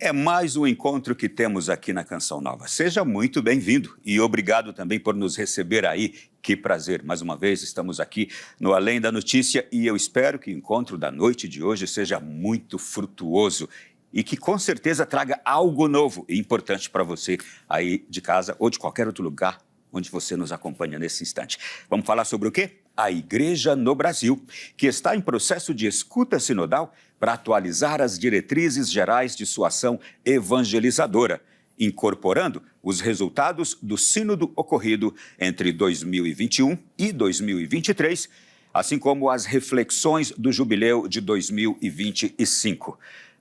É mais um encontro que temos aqui na Canção Nova. Seja muito bem-vindo e obrigado também por nos receber aí. Que prazer, mais uma vez estamos aqui no Além da Notícia e eu espero que o encontro da noite de hoje seja muito frutuoso e que com certeza traga algo novo e importante para você aí de casa ou de qualquer outro lugar onde você nos acompanha nesse instante. Vamos falar sobre o quê? A Igreja no Brasil, que está em processo de escuta sinodal para atualizar as diretrizes gerais de sua ação evangelizadora, incorporando os resultados do sínodo ocorrido entre 2021 e 2023, assim como as reflexões do jubileu de 2025.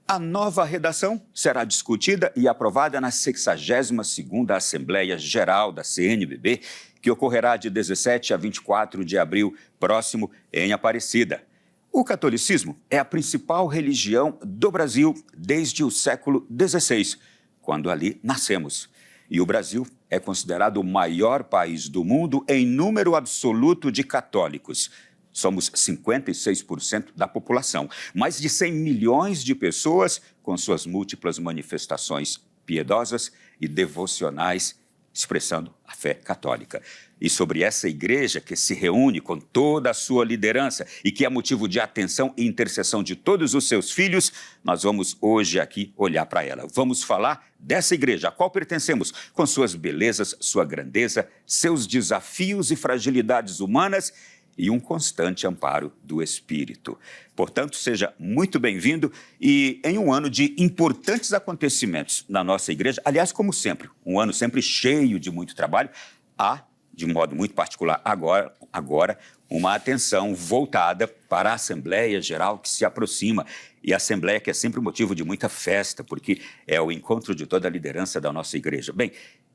A nova redação será discutida e aprovada na 62ª Assembleia Geral da CNBB, que ocorrerá de 17 a 24 de abril próximo em Aparecida. O catolicismo é a principal religião do Brasil desde o século XVI, quando ali nascemos. E o Brasil é considerado o maior país do mundo em número absoluto de católicos. Somos 56% da população, mais de 100 milhões de pessoas com suas múltiplas manifestações piedosas e devocionais, expressando a fé católica. E sobre essa igreja que se reúne com toda a sua liderança e que é motivo de atenção e intercessão de todos os seus filhos, nós vamos hoje aqui olhar para ela. Vamos falar dessa igreja a qual pertencemos, com suas belezas, sua grandeza, seus desafios e fragilidades humanas e um constante amparo do Espírito. Portanto, seja muito bem-vindo e em um ano de importantes acontecimentos na nossa igreja, aliás, como sempre, um ano sempre cheio de muito trabalho, há, de modo muito particular agora uma atenção voltada para a Assembleia Geral que se aproxima. E a Assembleia que é sempre motivo de muita festa, porque é o encontro de toda a liderança da nossa igreja. Bem,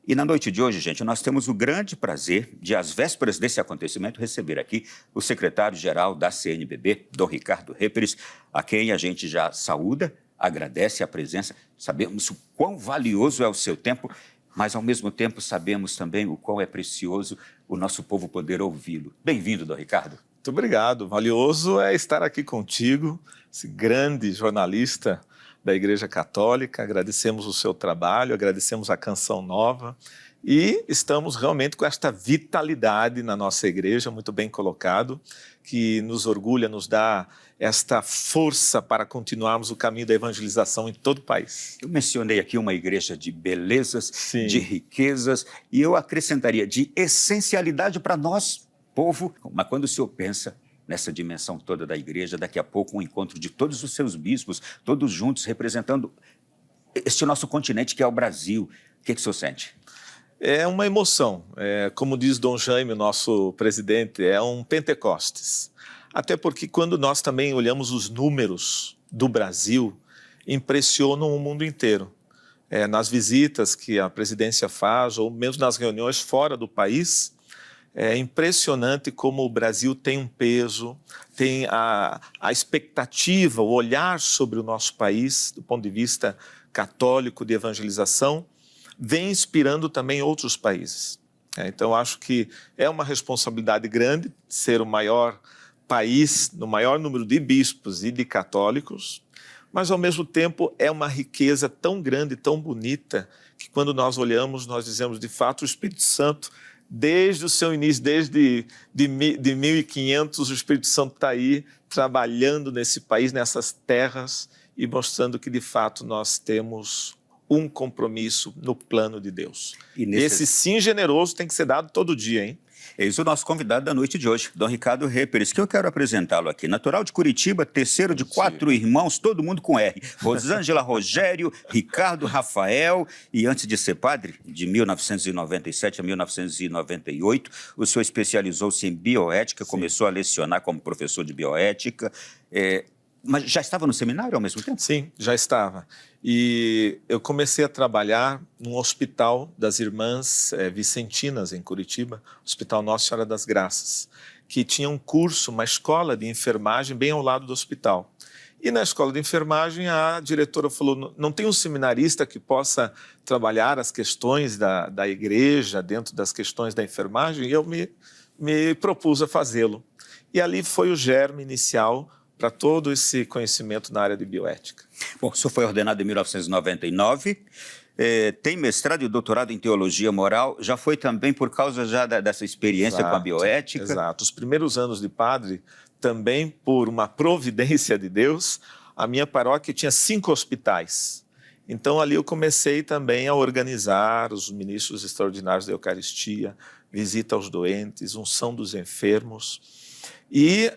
e na noite de hoje, gente, nós temos o grande prazer de, às vésperas desse acontecimento, receber aqui o secretário-geral da CNBB, Dom Ricardo Reperes, a quem a gente já saúda, agradece a presença. Sabemos o quão valioso é o seu tempo, mas, ao mesmo tempo, sabemos também o quão é precioso o nosso povo poder ouvi-lo. Bem-vindo, Dom Ricardo. Muito obrigado. Valioso é estar aqui contigo, esse grande jornalista da Igreja Católica. Agradecemos o seu trabalho, agradecemos a Canção Nova e estamos realmente com esta vitalidade na nossa igreja, muito bem colocado, que nos orgulha, nos dá esta força para continuarmos o caminho da evangelização em todo o país. Eu mencionei aqui uma igreja de belezas, Sim, de riquezas, e eu acrescentaria de essencialidade para nós, povo. Mas quando o senhor pensa nessa dimensão toda da igreja, daqui a pouco um encontro de todos os seus bispos, todos juntos representando este nosso continente que é o Brasil, o que o senhor sente? é uma emoção. Como diz Dom Jaime, nosso presidente, é um Pentecostes. Até porque quando nós também olhamos os números do Brasil, impressionam o mundo inteiro. Nas visitas que a presidência faz, ou mesmo nas reuniões fora do país, é impressionante como o Brasil tem um peso, tem a expectativa, o olhar sobre o nosso país, do ponto de vista católico de evangelização, vem inspirando também outros países. Então, acho que é uma responsabilidade grande ser o maior país, no maior número de bispos e de católicos, mas, ao mesmo tempo, é uma riqueza tão grande, tão bonita, que quando nós olhamos, nós dizemos, de fato, o Espírito Santo, desde o seu início, desde de 1500, o Espírito Santo está aí trabalhando nesse país, nessas terras, e mostrando que, de fato, nós temos um compromisso no plano de Deus. Esse sim generoso tem que ser dado todo dia, hein? Eis o nosso convidado da noite de hoje, Dom Ricardo Reperes, que eu quero apresentá-lo aqui. Natural de Curitiba, terceiro de 4 irmãos, todo mundo com R. Rosângela, Rogério, Ricardo, Rafael. E antes de ser padre, de 1997 a 1998, o senhor especializou-se em bioética, começou a lecionar como professor de bioética. Mas já estava no seminário ao mesmo tempo? Sim, já estava. E eu comecei a trabalhar num hospital das Irmãs Vicentinas, em Curitiba, Hospital Nossa Senhora das Graças, que tinha um curso, uma escola de enfermagem bem ao lado do hospital. E na escola de enfermagem, a diretora falou, não tem um seminarista que possa trabalhar as questões da igreja dentro das questões da enfermagem? E eu me propus a fazê-lo. E ali foi o germe inicial para todo esse conhecimento na área de bioética. Bom, o senhor foi ordenado em 1999, tem mestrado e doutorado em teologia moral, já foi também por causa dessa experiência com a bioética? Exato. Os primeiros anos de padre, também por uma providência de Deus, a minha paróquia tinha 5 hospitais. Então, ali eu comecei também a organizar os ministros extraordinários da Eucaristia, visita aos doentes, unção dos enfermos. E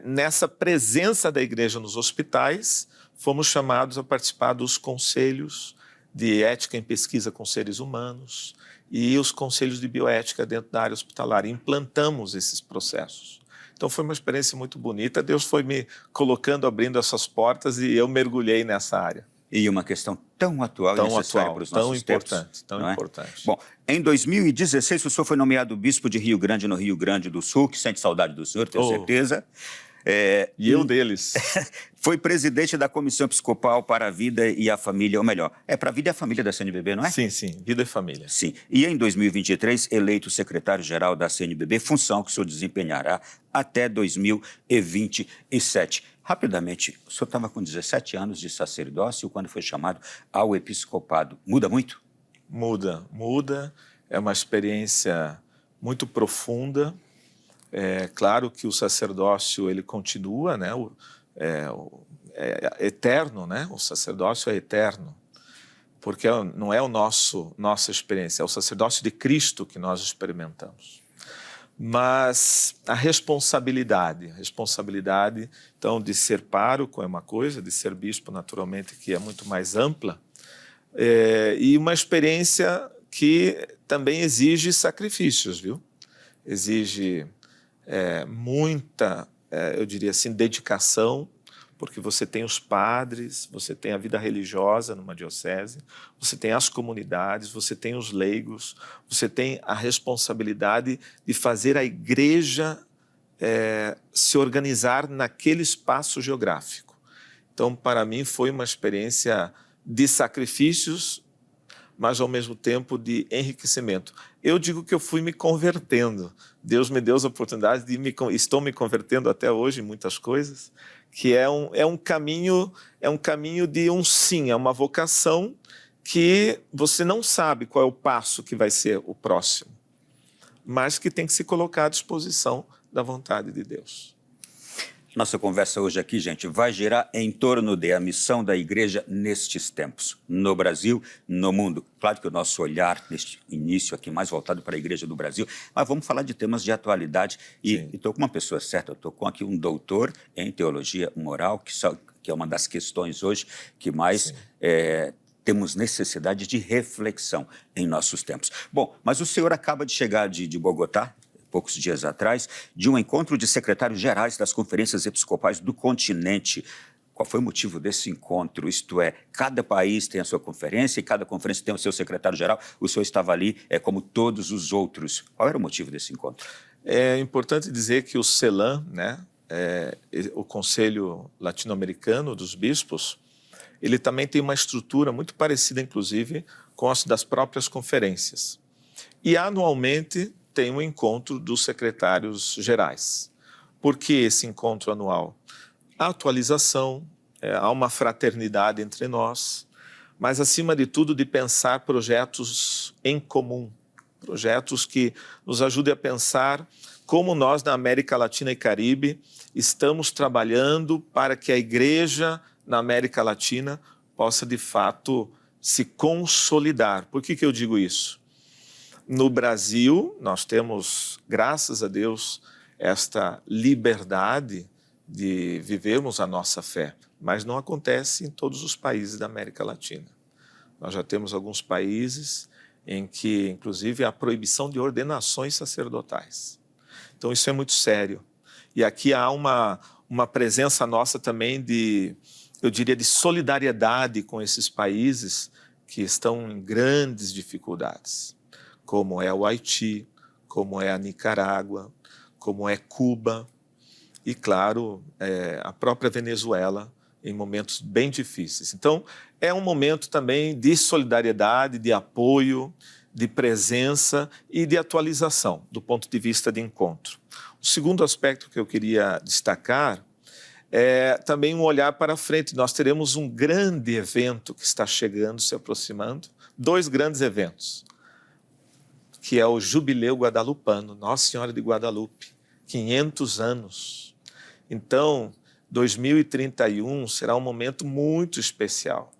nessa presença da igreja nos hospitais, fomos chamados a participar dos conselhos de ética em pesquisa com seres humanos e os conselhos de bioética dentro da área hospitalar. Implantamos esses processos. Então foi uma experiência muito bonita. Deus foi me colocando, abrindo essas portas e eu mergulhei nessa área. E uma questão tão atual e necessária para os nossos tempos. Tão importante. Bom, em 2016 o senhor foi nomeado bispo de Rio Grande, no Rio Grande do Sul, que sente saudade do senhor, tenho certeza. E eu deles. Foi presidente da Comissão Episcopal para a Vida e a Família, ou melhor, para a Vida e a Família da CNBB, não é? Sim, Vida e Família. Sim. E em 2023, eleito secretário-geral da CNBB, função que o senhor desempenhará até 2027. Rapidamente, o senhor estava com 17 anos de sacerdócio quando foi chamado ao episcopado. Muda muito? Muda. É uma experiência muito profunda. É claro que o sacerdócio ele continua, né? É eterno, né? O sacerdócio é eterno, porque não é nossa experiência, é o sacerdócio de Cristo que nós experimentamos. Mas a responsabilidade, então, de ser pároco é uma coisa, de ser bispo, naturalmente, que é muito mais ampla, e uma experiência que também exige sacrifícios, viu? Exige muita, eu diria assim, dedicação, porque você tem os padres, você tem a vida religiosa numa diocese, você tem as comunidades, você tem os leigos, você tem a responsabilidade de fazer a igreja se organizar naquele espaço geográfico. Então, para mim, foi uma experiência de sacrifícios, mas, ao mesmo tempo, de enriquecimento. Eu digo que eu fui me convertendo. Deus me deu as oportunidades estou me convertendo até hoje em muitas coisas, que é um caminho de um sim, é uma vocação que você não sabe qual é o passo que vai ser o próximo, mas que tem que se colocar à disposição da vontade de Deus. Nossa conversa hoje aqui, gente, vai girar em torno da missão da igreja nestes tempos, no Brasil, no mundo. Claro que o nosso olhar neste início aqui mais voltado para a igreja do Brasil, mas vamos falar de temas de atualidade. E estou com uma pessoa certa, estou com aqui um doutor em teologia moral, que é uma das questões hoje que mais temos necessidade de reflexão em nossos tempos. Bom, mas o senhor acaba de chegar de Bogotá, poucos dias atrás, de um encontro de secretários gerais das conferências episcopais do continente. Qual foi o motivo desse encontro? Isto é, cada país tem a sua conferência e cada conferência tem o seu secretário-geral. O senhor estava ali como todos os outros. Qual era o motivo desse encontro? É importante dizer que o CELAM, né, o Conselho Latino-Americano dos Bispos, ele também tem uma estrutura muito parecida, inclusive, com as das próprias conferências. E, anualmente, tem um encontro dos secretários gerais. Por que esse encontro anual? A atualização, há uma fraternidade entre nós, mas, acima de tudo, de pensar projetos em comum, projetos que nos ajudem a pensar como nós, na América Latina e Caribe, estamos trabalhando para que a igreja na América Latina possa, de fato, se consolidar. Por que eu digo isso? No Brasil, nós temos, graças a Deus, esta liberdade de vivermos a nossa fé, mas não acontece em todos os países da América Latina. Nós já temos alguns países em que, inclusive, há proibição de ordenações sacerdotais. Então, isso é muito sério. E aqui há uma presença nossa também eu diria, de solidariedade com esses países que estão em grandes dificuldades, como é o Haiti, como é a Nicarágua, como é Cuba e, claro, a própria Venezuela, em momentos bem difíceis. Então, é um momento também de solidariedade, de apoio, de presença e de atualização, do ponto de vista de encontro. O segundo aspecto que eu queria destacar é também um olhar para frente. Nós teremos um grande evento que está chegando, se aproximando, 2 grandes eventos, que é o Jubileu Guadalupano, Nossa Senhora de Guadalupe, 500 anos. Então, 2031 será um momento muito especial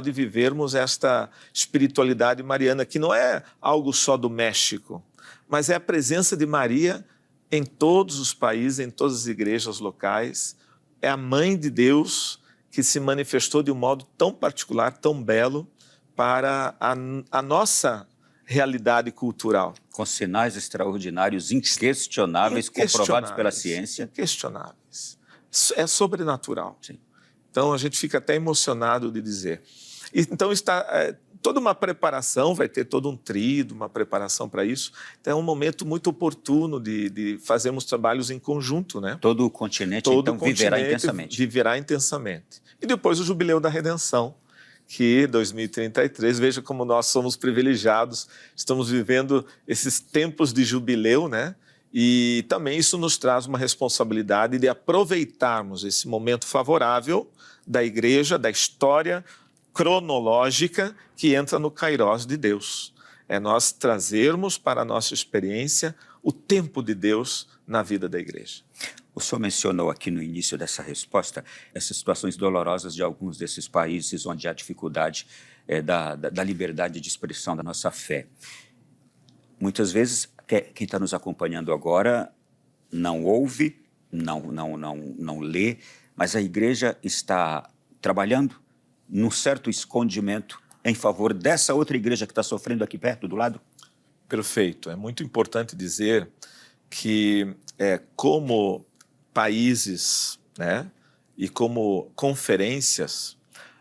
de vivermos esta espiritualidade mariana, que não é algo só do México, mas é a presença de Maria em todos os países, em todas as igrejas locais. É a Mãe de Deus que se manifestou de um modo tão particular, tão belo, para a nossa realidade cultural. Com sinais extraordinários, inquestionáveis, comprovados pela ciência. Inquestionáveis. É sobrenatural. Sim. Então, a gente fica até emocionado de dizer. Então, está toda uma preparação, vai ter todo um tríduo, uma preparação para isso. Então, é um momento muito oportuno de fazermos trabalhos em conjunto, né? Todo o continente, então, viverá intensamente. Viverá intensamente. E depois o Jubileu da Redenção, que 2033, veja como nós somos privilegiados, estamos vivendo esses tempos de jubileu, né? E também isso nos traz uma responsabilidade de aproveitarmos esse momento favorável da igreja, da história cronológica que entra no Kairós de Deus. É nós trazermos para a nossa experiência o tempo de Deus na vida da igreja. O senhor mencionou aqui no início dessa resposta essas situações dolorosas de alguns desses países onde há dificuldade da liberdade de expressão da nossa fé. Muitas vezes, quem está nos acompanhando agora não ouve, não lê, mas a igreja está trabalhando num certo escondimento em favor dessa outra igreja que está sofrendo aqui perto, do lado? Perfeito. É muito importante dizer que, como países, né, e como conferências,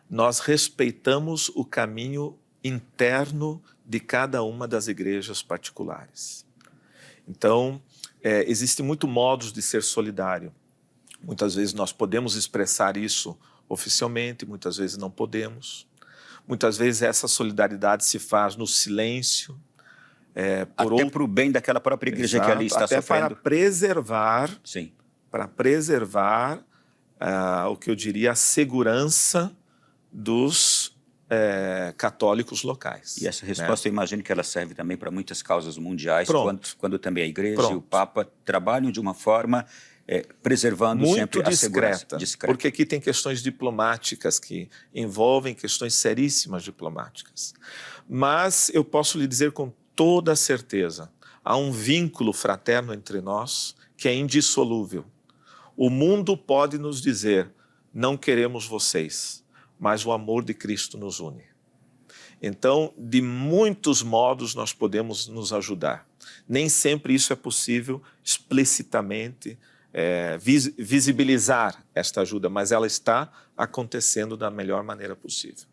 nós respeitamos o caminho interno de cada uma das igrejas particulares. Então, existem muitos modos de ser solidário. Muitas vezes nós podemos expressar isso oficialmente, muitas vezes não podemos. Muitas vezes essa solidariedade se faz no silêncio. Até para o bem daquela própria igreja. Exato, que ali está até sofrendo. Para preservar, sim, para preservar o que eu diria a segurança dos católicos locais. E essa resposta, né? Eu imagino que ela serve também para muitas causas mundiais, quando também a igreja e o Papa trabalham de uma forma preservando muito sempre a segurança. Discreta. Porque aqui tem questões diplomáticas que envolvem questões seríssimas diplomáticas. Mas eu posso lhe dizer com toda certeza, há um vínculo fraterno entre nós que é indissolúvel. O mundo pode nos dizer, não queremos vocês, mas o amor de Cristo nos une. Então, de muitos modos nós podemos nos ajudar. Nem sempre isso é possível explicitamente visibilizar esta ajuda, mas ela está acontecendo da melhor maneira possível.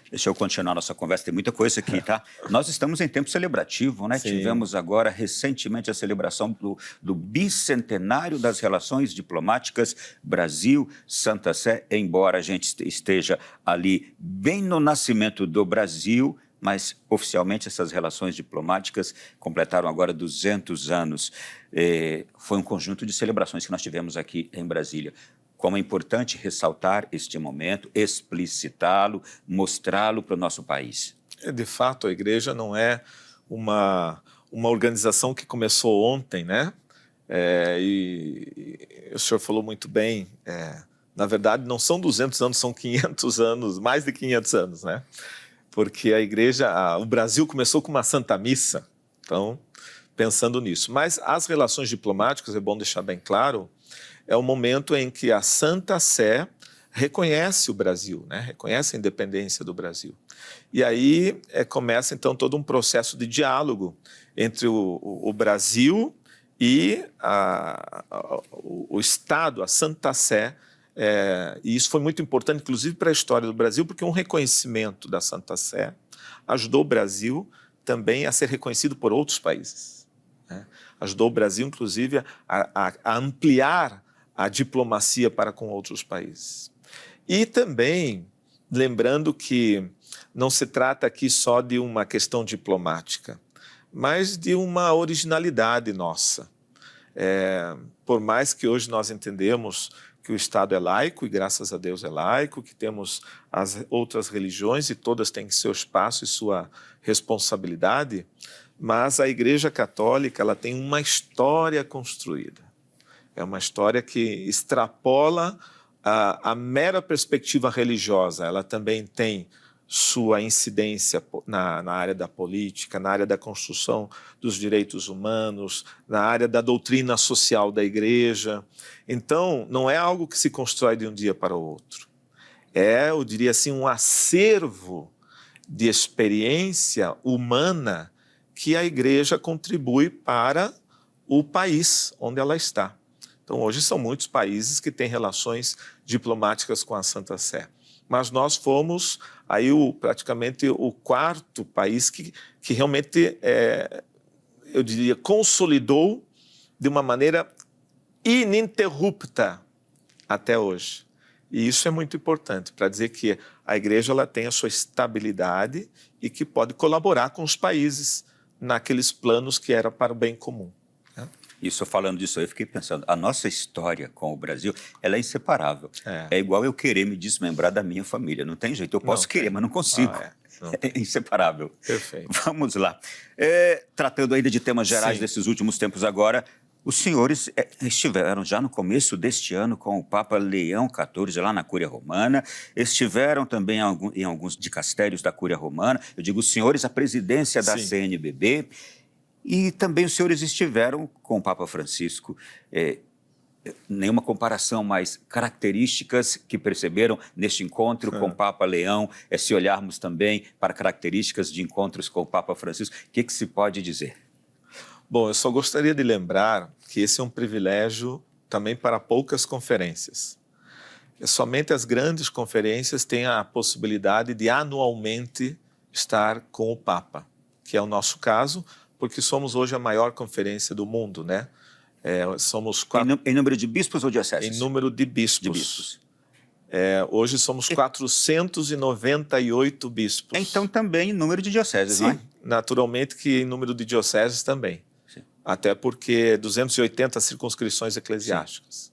Deixa eu continuar nossa conversa, tem muita coisa aqui, tá? Nós estamos em tempo celebrativo, né? Sim. Tivemos agora, recentemente, a celebração do bicentenário das relações diplomáticas Brasil-Santa Sé, embora a gente esteja ali bem no nascimento do Brasil, mas oficialmente essas relações diplomáticas completaram agora 200 anos. Foi um conjunto de celebrações que nós tivemos aqui em Brasília. Como é importante ressaltar este momento, explicitá-lo, mostrá-lo para o nosso país. De fato, a igreja não é uma organização que começou ontem, né? E o senhor falou muito bem, na verdade não são 200 anos, são 500 anos, mais de 500 anos, né? Porque a igreja, o Brasil começou com uma Santa Missa, então, pensando nisso. Mas as relações diplomáticas, é bom deixar bem claro, é o momento em que a Santa Sé reconhece o Brasil, né? Reconhece a independência do Brasil. E aí começa, então, todo um processo de diálogo entre o Brasil e o Estado, a Santa Sé. E isso foi muito importante, inclusive, para a história do Brasil, porque um reconhecimento da Santa Sé ajudou o Brasil também a ser reconhecido por outros países, né? Ajudou o Brasil, inclusive, a ampliar a diplomacia para com outros países. E também, lembrando que não se trata aqui só de uma questão diplomática, mas de uma originalidade nossa. Por mais que hoje nós entendemos que o Estado é laico, e graças a Deus é laico, que temos as outras religiões e todas têm seu espaço e sua responsabilidade, mas a Igreja Católica ela tem uma história construída. É uma história que extrapola a mera perspectiva religiosa. Ela também tem sua incidência na área da política, na área da construção dos direitos humanos, na área da doutrina social da Igreja. Então, não é algo que se constrói de um dia para o outro. É, eu diria assim, um acervo de experiência humana que a Igreja contribui para o país onde ela está. Então, hoje são muitos países que têm relações diplomáticas com a Santa Sé. Mas nós fomos aí praticamente o quarto país que realmente, eu diria, consolidou de uma maneira ininterrupta até hoje. E isso é muito importante para dizer que a Igreja ela tem a sua estabilidade e que pode colaborar com os países naqueles planos que era para o bem comum. Isso, falando disso aí, eu fiquei pensando, a nossa história com o Brasil, ela é inseparável. É igual eu querer me desmembrar da minha família, não tem jeito, eu posso querer, mas não consigo. É inseparável. Perfeito. Vamos lá. Tratando ainda de temas gerais desses últimos tempos agora, os senhores estiveram já no começo deste ano com o Papa Leão XIV, lá na Cúria Romana, estiveram também em alguns dicastérios da Cúria Romana, eu digo os senhores, a presidência da CNBB, e também os senhores estiveram com o Papa Francisco, nenhuma comparação, mas características que perceberam neste encontro com o Papa Leão, se olharmos também para características de encontros com o Papa Francisco, o que se pode dizer? Bom, eu só gostaria de lembrar que esse é um privilégio também para poucas conferências. Somente as grandes conferências têm a possibilidade de anualmente estar com o Papa, que é o nosso caso, porque somos hoje a maior conferência do mundo, né? Somos em número de bispos ou dioceses? Em número de bispos. Hoje somos 498 bispos. Então também em número de dioceses, sim, não é? Naturalmente que em número de dioceses também. Sim. Até porque 280 circunscrições eclesiásticas. Sim.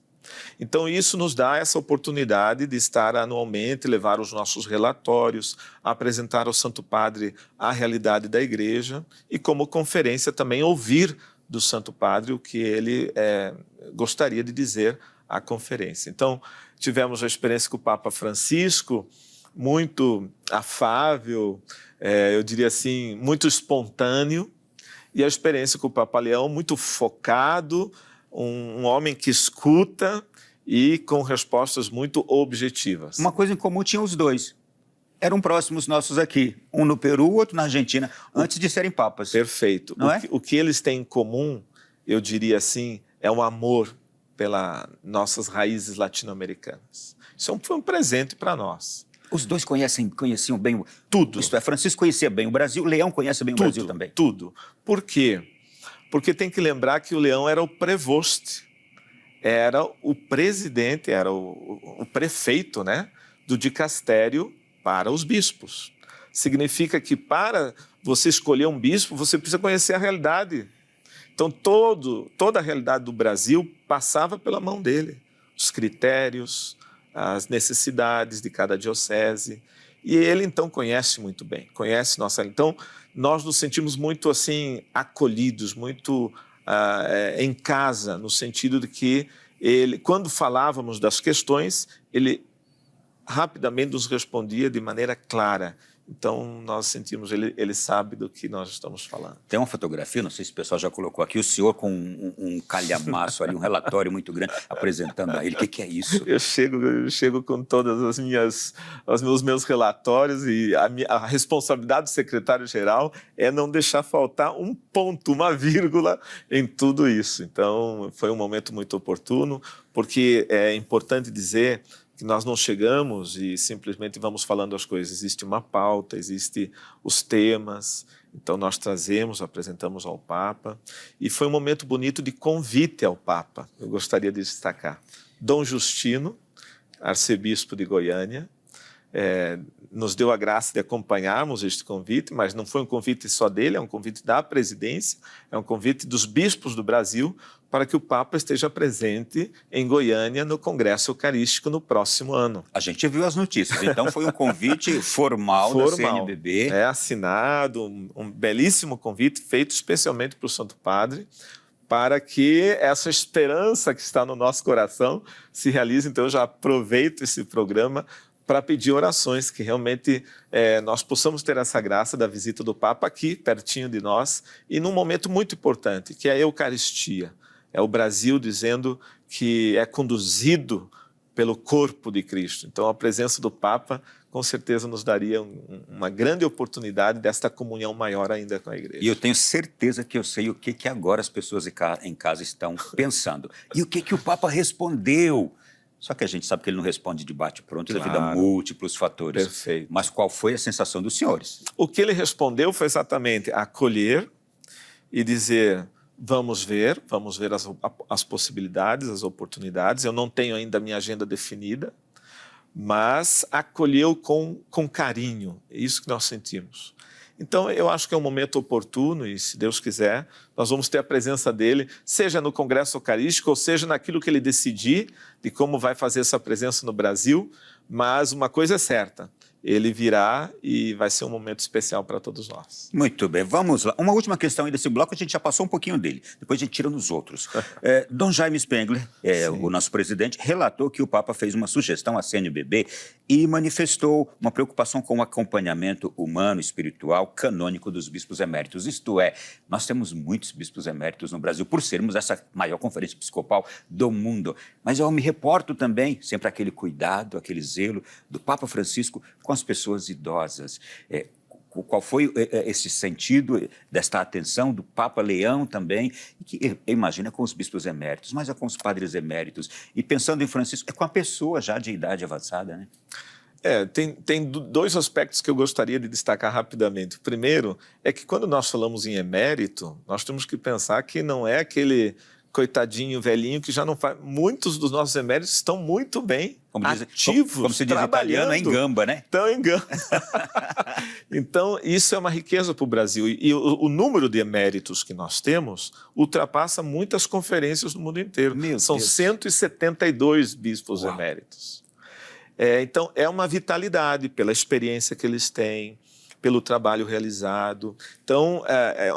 Então, isso nos dá essa oportunidade de estar anualmente, levar os nossos relatórios, apresentar ao Santo Padre a realidade da Igreja e, como conferência, também ouvir do Santo Padre o que ele gostaria de dizer à conferência. Então, tivemos a experiência com o Papa Francisco, muito afável, eu diria assim, muito espontâneo, e a experiência com o Papa Leão, muito focado, um homem que escuta e com respostas muito objetivas. Uma coisa em comum tinham os dois. Eram próximos nossos aqui, um no Peru, outro na Argentina, antes de serem papas. Perfeito. Não é? O que eles têm em comum, eu diria assim, é um amor pelas nossas raízes latino-americanas. Isso foi um presente para nós. Os dois conheciam bem tudo. Isto é, Francisco conhecia bem o Brasil, Leão conhece bem o Brasil também. Tudo. Por quê? Porque tem que lembrar que o Leão era o prevost, era o presidente, era o prefeito, né, do dicastério para os bispos. Significa que para você escolher um bispo, você precisa conhecer a realidade. Então, toda a realidade do Brasil passava pela mão dele. Os critérios, as necessidades de cada diocese. E ele, então, conhece muito bem, conhece nossa... Então, nós nos sentimos muito, assim, acolhidos, muito em casa, no sentido de que ele, quando falávamos das questões, ele rapidamente nos respondia de maneira clara. Então, nós sentimos, ele sabe do que nós estamos falando. Tem uma fotografia, não sei se o pessoal já colocou aqui, o senhor com um calhamaço ali, um relatório muito grande, apresentando a ele. O que é isso? Eu chego com todas os meus relatórios e a responsabilidade do secretário-geral é não deixar faltar um ponto, uma vírgula em tudo isso. Então, foi um momento muito oportuno, porque é importante dizer que nós não chegamos e simplesmente vamos falando as coisas. Existe uma pauta, existem os temas, então nós apresentamos ao Papa, e foi um momento bonito de convite ao Papa, eu gostaria de destacar. Dom Justino, arcebispo de Goiânia, nos deu a graça de acompanharmos este convite, mas não foi um convite só dele, é um convite da presidência, é um convite dos bispos do Brasil para que o Papa esteja presente em Goiânia no Congresso Eucarístico no próximo ano. A gente viu as notícias, então foi um convite formal da CNBB. É assinado, um belíssimo convite feito especialmente para o Santo Padre, para que essa esperança que está no nosso coração se realize. Então eu já aproveito esse programa para pedir orações, que realmente nós possamos ter essa graça da visita do Papa aqui, pertinho de nós, e num momento muito importante, que é a Eucaristia. É o Brasil dizendo que é conduzido pelo corpo de Cristo. Então, a presença do Papa, com certeza, nos daria uma grande oportunidade desta comunhão maior ainda com a Igreja. E eu tenho certeza que eu sei o que agora as pessoas em casa estão pensando. E o que o Papa respondeu? Só que a gente sabe que ele não responde de bate-pronto devido a múltiplos fatores. Perfeito. Mas qual foi a sensação dos senhores? O que ele respondeu foi exatamente acolher e dizer: vamos ver as possibilidades, as oportunidades. Eu não tenho ainda a minha agenda definida, mas acolheu com carinho. É isso que nós sentimos. Então, eu acho que é um momento oportuno e, se Deus quiser, nós vamos ter a presença dele, seja no Congresso Eucarístico, ou seja naquilo que ele decidir de como vai fazer essa presença no Brasil, mas uma coisa é certa: ele virá e vai ser um momento especial para todos nós. Muito bem, vamos lá. Uma última questão aí desse bloco, a gente já passou um pouquinho dele, depois a gente tira nos outros. Dom Jaime Spengler, o nosso presidente, relatou que o Papa fez uma sugestão à CNBB e manifestou uma preocupação com o acompanhamento humano, espiritual, canônico dos bispos eméritos. Isto é, nós temos muitos bispos eméritos no Brasil, por sermos essa maior conferência episcopal do mundo. Mas eu me reporto também, sempre aquele cuidado, aquele zelo do Papa Francisco com as pessoas idosas. Qual foi esse sentido desta atenção do Papa Leão também, que imagina com os bispos eméritos, mas é com os padres eméritos. E pensando em Francisco, é com a pessoa já de idade avançada, né? Tem dois aspectos que eu gostaria de destacar rapidamente. O primeiro é que, quando nós falamos em emérito, nós temos que pensar que não é aquele coitadinho velhinho que já não faz. Muitos dos nossos eméritos estão muito bem ativos, como se diz em italiano, é em gamba, né? Estão em gamba. Então, isso é uma riqueza para o Brasil. E o número de eméritos que nós temos ultrapassa muitas conferências no mundo inteiro. São 172 bispos eméritos. Então, é uma vitalidade pela experiência que eles têm, pelo trabalho realizado. Então,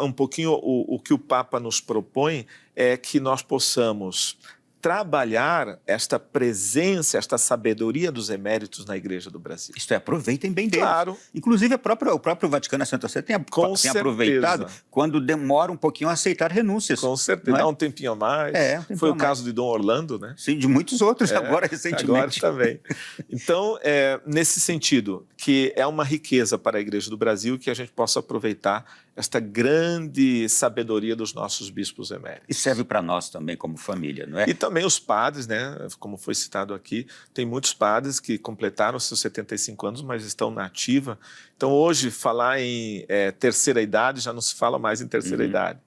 um pouquinho o que o Papa nos propõe é que nós possamos trabalhar esta presença, esta sabedoria dos eméritos na Igreja do Brasil. Isto é, aproveitem bem deles. Claro. Inclusive, o próprio Vaticano, a Santa Sé, tem aproveitado quando demora um pouquinho a aceitar renúncias. Com certeza. Dá um tempinho a mais. Foi o caso de Dom Orlando, né? Sim, de muitos outros agora, recentemente. Agora também. Então, nesse sentido, que é uma riqueza para a Igreja do Brasil que a gente possa aproveitar esta grande sabedoria dos nossos bispos eméritos. E serve para nós também como família, não é? E também os padres, né? Como foi citado aqui, tem muitos padres que completaram seus 75 anos, mas estão na ativa. Então, hoje, falar em terceira idade, já não se fala mais em terceira idade,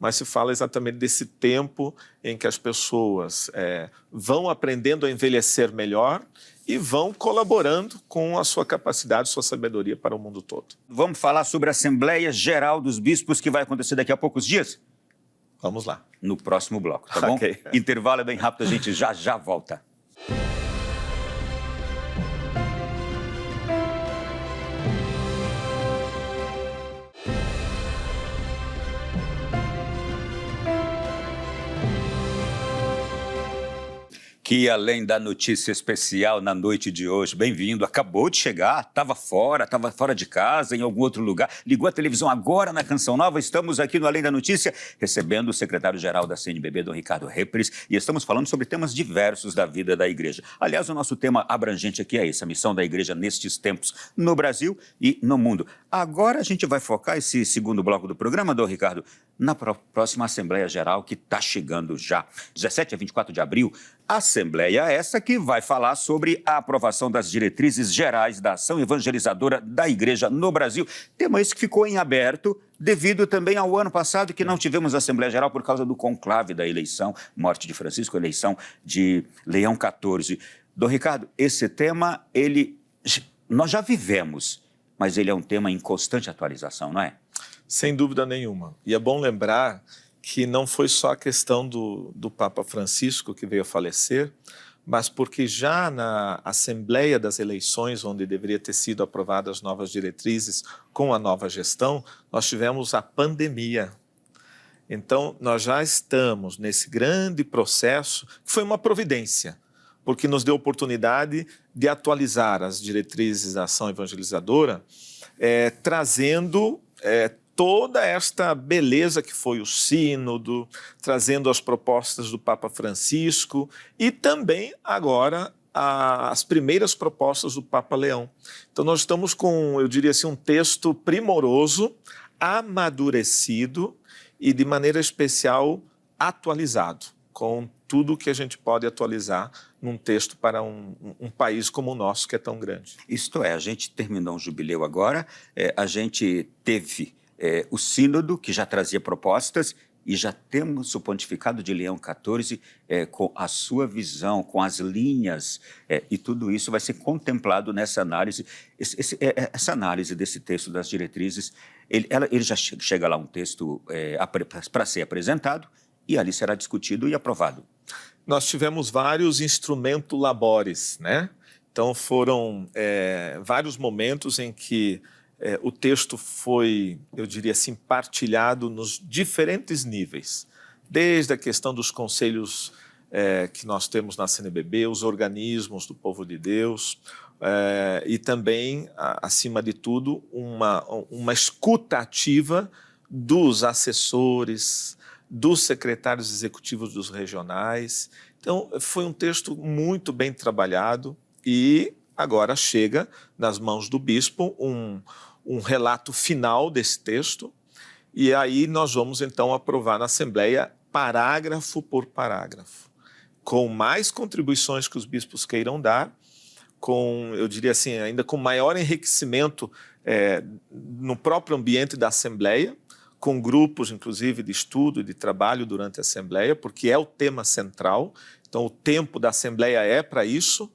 mas se fala exatamente desse tempo em que as pessoas vão aprendendo a envelhecer melhor e vão colaborando com a sua capacidade, sua sabedoria para o mundo todo. Vamos falar sobre a Assembleia Geral dos Bispos, que vai acontecer daqui a poucos dias? Vamos lá. No próximo bloco, tá bom? Okay. Intervalo é bem rápido, a gente já volta. Que além da notícia especial na noite de hoje, bem-vindo, acabou de chegar, estava fora de casa, em algum outro lugar, ligou a televisão agora na Canção Nova, estamos aqui no Além da Notícia, recebendo o secretário-geral da CNBB, Dom Ricardo Repres, e estamos falando sobre temas diversos da vida da Igreja. Aliás, o nosso tema abrangente aqui é esse, a missão da Igreja nestes tempos, no Brasil e no mundo. Agora a gente vai focar esse segundo bloco do programa, Dom Ricardo, na próxima Assembleia Geral, que está chegando já, 17 a 24 de abril, Assembleia essa que vai falar sobre a aprovação das diretrizes gerais da ação evangelizadora da Igreja no Brasil. Tema esse que ficou em aberto devido também ao ano passado que não tivemos Assembleia Geral por causa do conclave da eleição, morte de Francisco, eleição de Leão XIV. Dom Ricardo, esse tema, ele nós já vivemos, mas ele é um tema em constante atualização, não é? Sem dúvida nenhuma. E é bom lembrar que não foi só a questão do Papa Francisco que veio a falecer, mas porque já na Assembleia das Eleições, onde deveria ter sido aprovadas as novas diretrizes com a nova gestão, nós tivemos a pandemia. Então, nós já estamos nesse grande processo, que foi uma providência, porque nos deu oportunidade de atualizar as diretrizes da ação evangelizadora, trazendo toda esta beleza que foi o sínodo, trazendo as propostas do Papa Francisco e também agora as primeiras propostas do Papa Leão. Então nós estamos com, eu diria assim, um texto primoroso, amadurecido e de maneira especial atualizado, com tudo que a gente pode atualizar num texto para um país como o nosso, que é tão grande. Isto é, a gente terminou um jubileu agora, a gente teve o sínodo, que já trazia propostas, e já temos o pontificado de Leão XIV com a sua visão, com as linhas, e tudo isso vai ser contemplado nessa análise. Essa análise desse texto das diretrizes, ele já chega lá um texto para ser apresentado, e ali será discutido e aprovado. Nós tivemos vários instrumentos labores, né? Então foram vários momentos em que o texto foi, eu diria assim, partilhado nos diferentes níveis, desde a questão dos conselhos que nós temos na CNBB, os organismos do povo de Deus, e também, acima de tudo, uma escuta ativa dos assessores, dos secretários executivos dos regionais. Então, foi um texto muito bem trabalhado e agora chega nas mãos do bispo um relato final desse texto, e aí nós vamos então aprovar na Assembleia parágrafo por parágrafo, com mais contribuições que os bispos queiram dar, com, eu diria assim, ainda com maior enriquecimento no próprio ambiente da Assembleia, com grupos, inclusive, de estudo e de trabalho durante a Assembleia, porque é o tema central, então o tempo da Assembleia é para isso,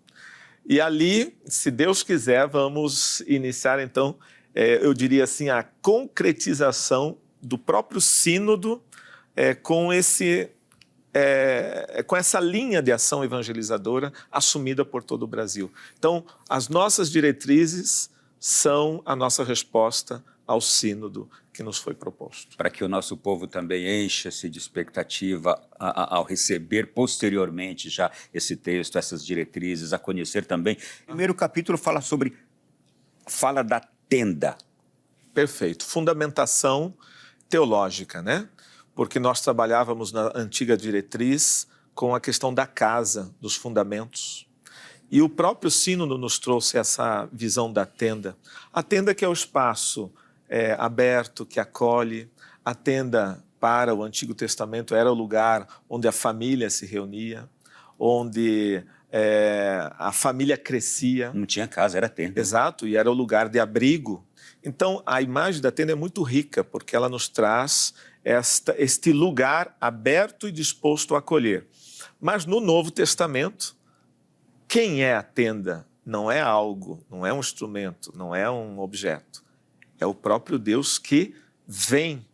e ali, se Deus quiser, vamos iniciar então eu diria assim, a concretização do próprio sínodo com essa linha de ação evangelizadora assumida por todo o Brasil. Então, as nossas diretrizes são a nossa resposta ao sínodo que nos foi proposto. Para que o nosso povo também encha-se de expectativa ao receber posteriormente já esse texto, essas diretrizes, a conhecer também. O primeiro capítulo fala da tenda. Perfeito. Fundamentação teológica, né? Porque nós trabalhávamos na antiga diretriz com a questão da casa, dos fundamentos. E o próprio sínodo nos trouxe essa visão da tenda. A tenda que é o espaço aberto, que acolhe. A tenda para o Antigo Testamento era o lugar onde a família se reunia, onde a família crescia. Não tinha casa, era tenda. Exato, e era o lugar de abrigo. Então, a imagem da tenda é muito rica, porque ela nos traz este lugar aberto e disposto a acolher. Mas no Novo Testamento, quem é a tenda? Não é algo, não é um instrumento, não é um objeto. É o próprio Deus que vem,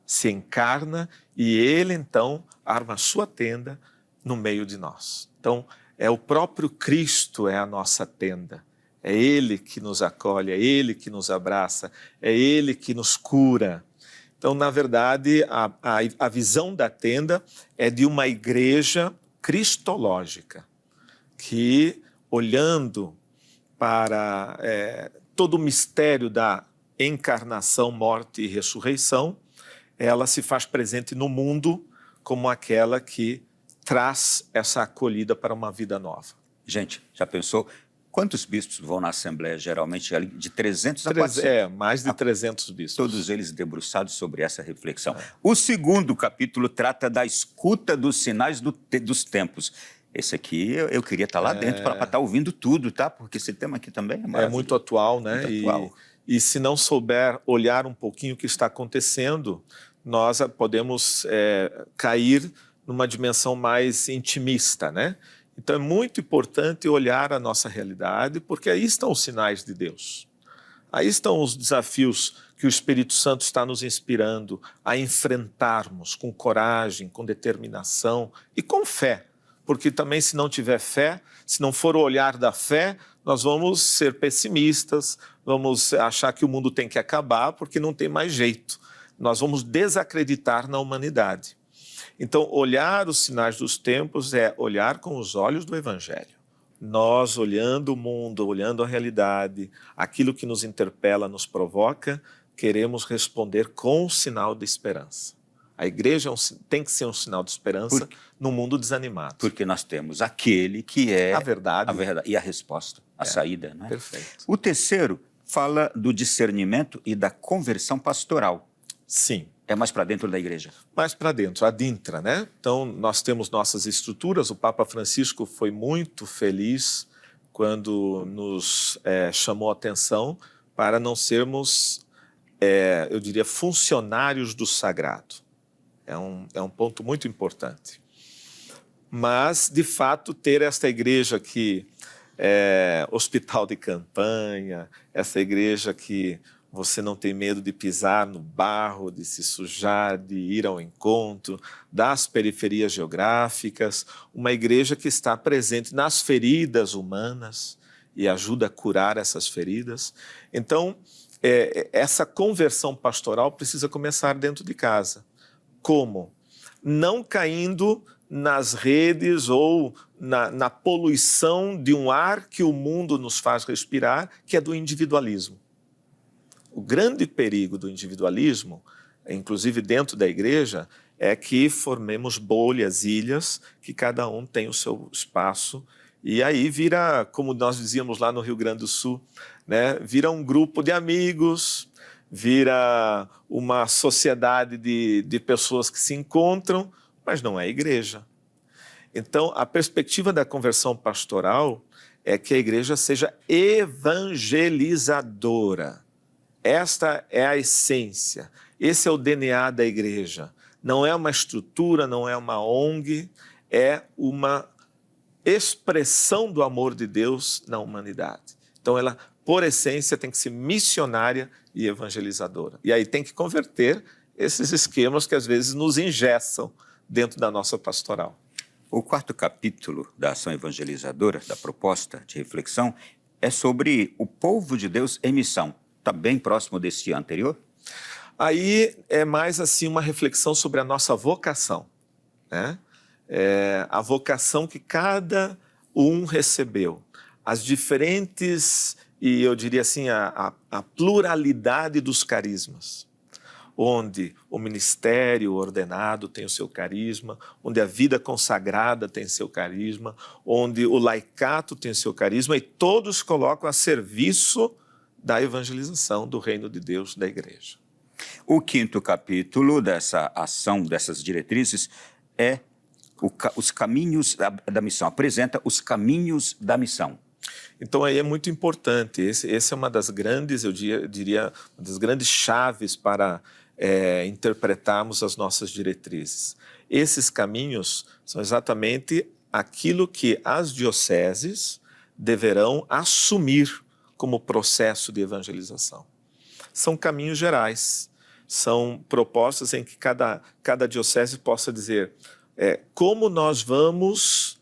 se encarna e ele, então, arma a sua tenda no meio de nós. Então, é o próprio Cristo, é a nossa tenda. É Ele que nos acolhe, é Ele que nos abraça, é Ele que nos cura. Então, na verdade, a visão da tenda é de uma igreja cristológica, que, olhando para todo o mistério da encarnação, morte e ressurreição, ela se faz presente no mundo como aquela que traz essa acolhida para uma vida nova. Gente, já pensou quantos bispos vão na Assembleia, geralmente, de 300 a 400? Mais de 300 bispos. Todos eles debruçados sobre essa reflexão. O segundo capítulo trata da escuta dos sinais dos tempos. Esse aqui eu queria estar lá dentro para estar ouvindo tudo, tá? Porque esse tema aqui também é maravilhoso. É muito atual, né? Muito atual. E se não souber olhar um pouquinho o que está acontecendo, nós podemos cair numa dimensão mais intimista, né? Então é muito importante olhar a nossa realidade, porque aí estão os sinais de Deus. Aí estão os desafios que o Espírito Santo está nos inspirando a enfrentarmos com coragem, com determinação e com fé. Porque também, se não tiver fé, se não for o olhar da fé, nós vamos ser pessimistas, vamos achar que o mundo tem que acabar porque não tem mais jeito. Nós vamos desacreditar na humanidade. Então, olhar os sinais dos tempos é olhar com os olhos do Evangelho. Nós, olhando o mundo, olhando a realidade, aquilo que nos interpela, nos provoca, queremos responder com um sinal de esperança. A igreja tem que ser um sinal de esperança num mundo desanimado. Porque nós temos aquele que é a verdade e a resposta, a saída. Não é? Perfeito. O terceiro fala do discernimento e da conversão pastoral. Sim. É mais para dentro da igreja. Mais para dentro, adintra, né? Então, nós temos nossas estruturas. O Papa Francisco foi muito feliz quando nos chamou a atenção para não sermos, eu diria, funcionários do sagrado. É um ponto muito importante. Mas, de fato, ter esta igreja que é hospital de campanha, essa igreja que você não tem medo de pisar no barro, de se sujar, de ir ao encontro, das periferias geográficas, uma igreja que está presente nas feridas humanas e ajuda a curar essas feridas. Então, essa conversão pastoral precisa começar dentro de casa. Como? Não caindo nas redes ou na poluição de um ar que o mundo nos faz respirar, que é do individualismo. O grande perigo do individualismo, inclusive dentro da igreja, é que formemos bolhas, ilhas, que cada um tem o seu espaço, e aí vira, como nós dizíamos lá no Rio Grande do Sul, né? Vira um grupo de amigos, vira uma sociedade de pessoas que se encontram, mas não é igreja. Então, a perspectiva da conversão pastoral é que a igreja seja evangelizadora. Esta é a essência, esse é o DNA da igreja. Não é uma estrutura, não é uma ONG, é uma expressão do amor de Deus na humanidade. Então ela, por essência, tem que ser missionária e evangelizadora. E aí tem que converter esses esquemas que às vezes nos engessam dentro da nossa pastoral. O quarto capítulo da ação evangelizadora, da proposta de reflexão, é sobre o povo de Deus em missão. Está bem próximo desse anterior? Aí é mais assim uma reflexão sobre a nossa vocação, né? A vocação que cada um recebeu, as diferentes, e eu diria assim, a pluralidade dos carismas, onde o ministério ordenado tem o seu carisma, onde a vida consagrada tem seu carisma, onde o laicato tem seu carisma, e todos colocam a serviço da evangelização do reino de Deus, da igreja. O quinto capítulo dessa ação, dessas diretrizes, é os caminhos da missão, apresenta os caminhos da missão. Então aí é muito importante, esse é uma das grandes, eu diria, uma das grandes chaves para interpretarmos as nossas diretrizes. Esses caminhos são exatamente aquilo que as dioceses deverão assumir como processo de evangelização. São caminhos gerais, são propostas em que cada diocese possa dizer como nós vamos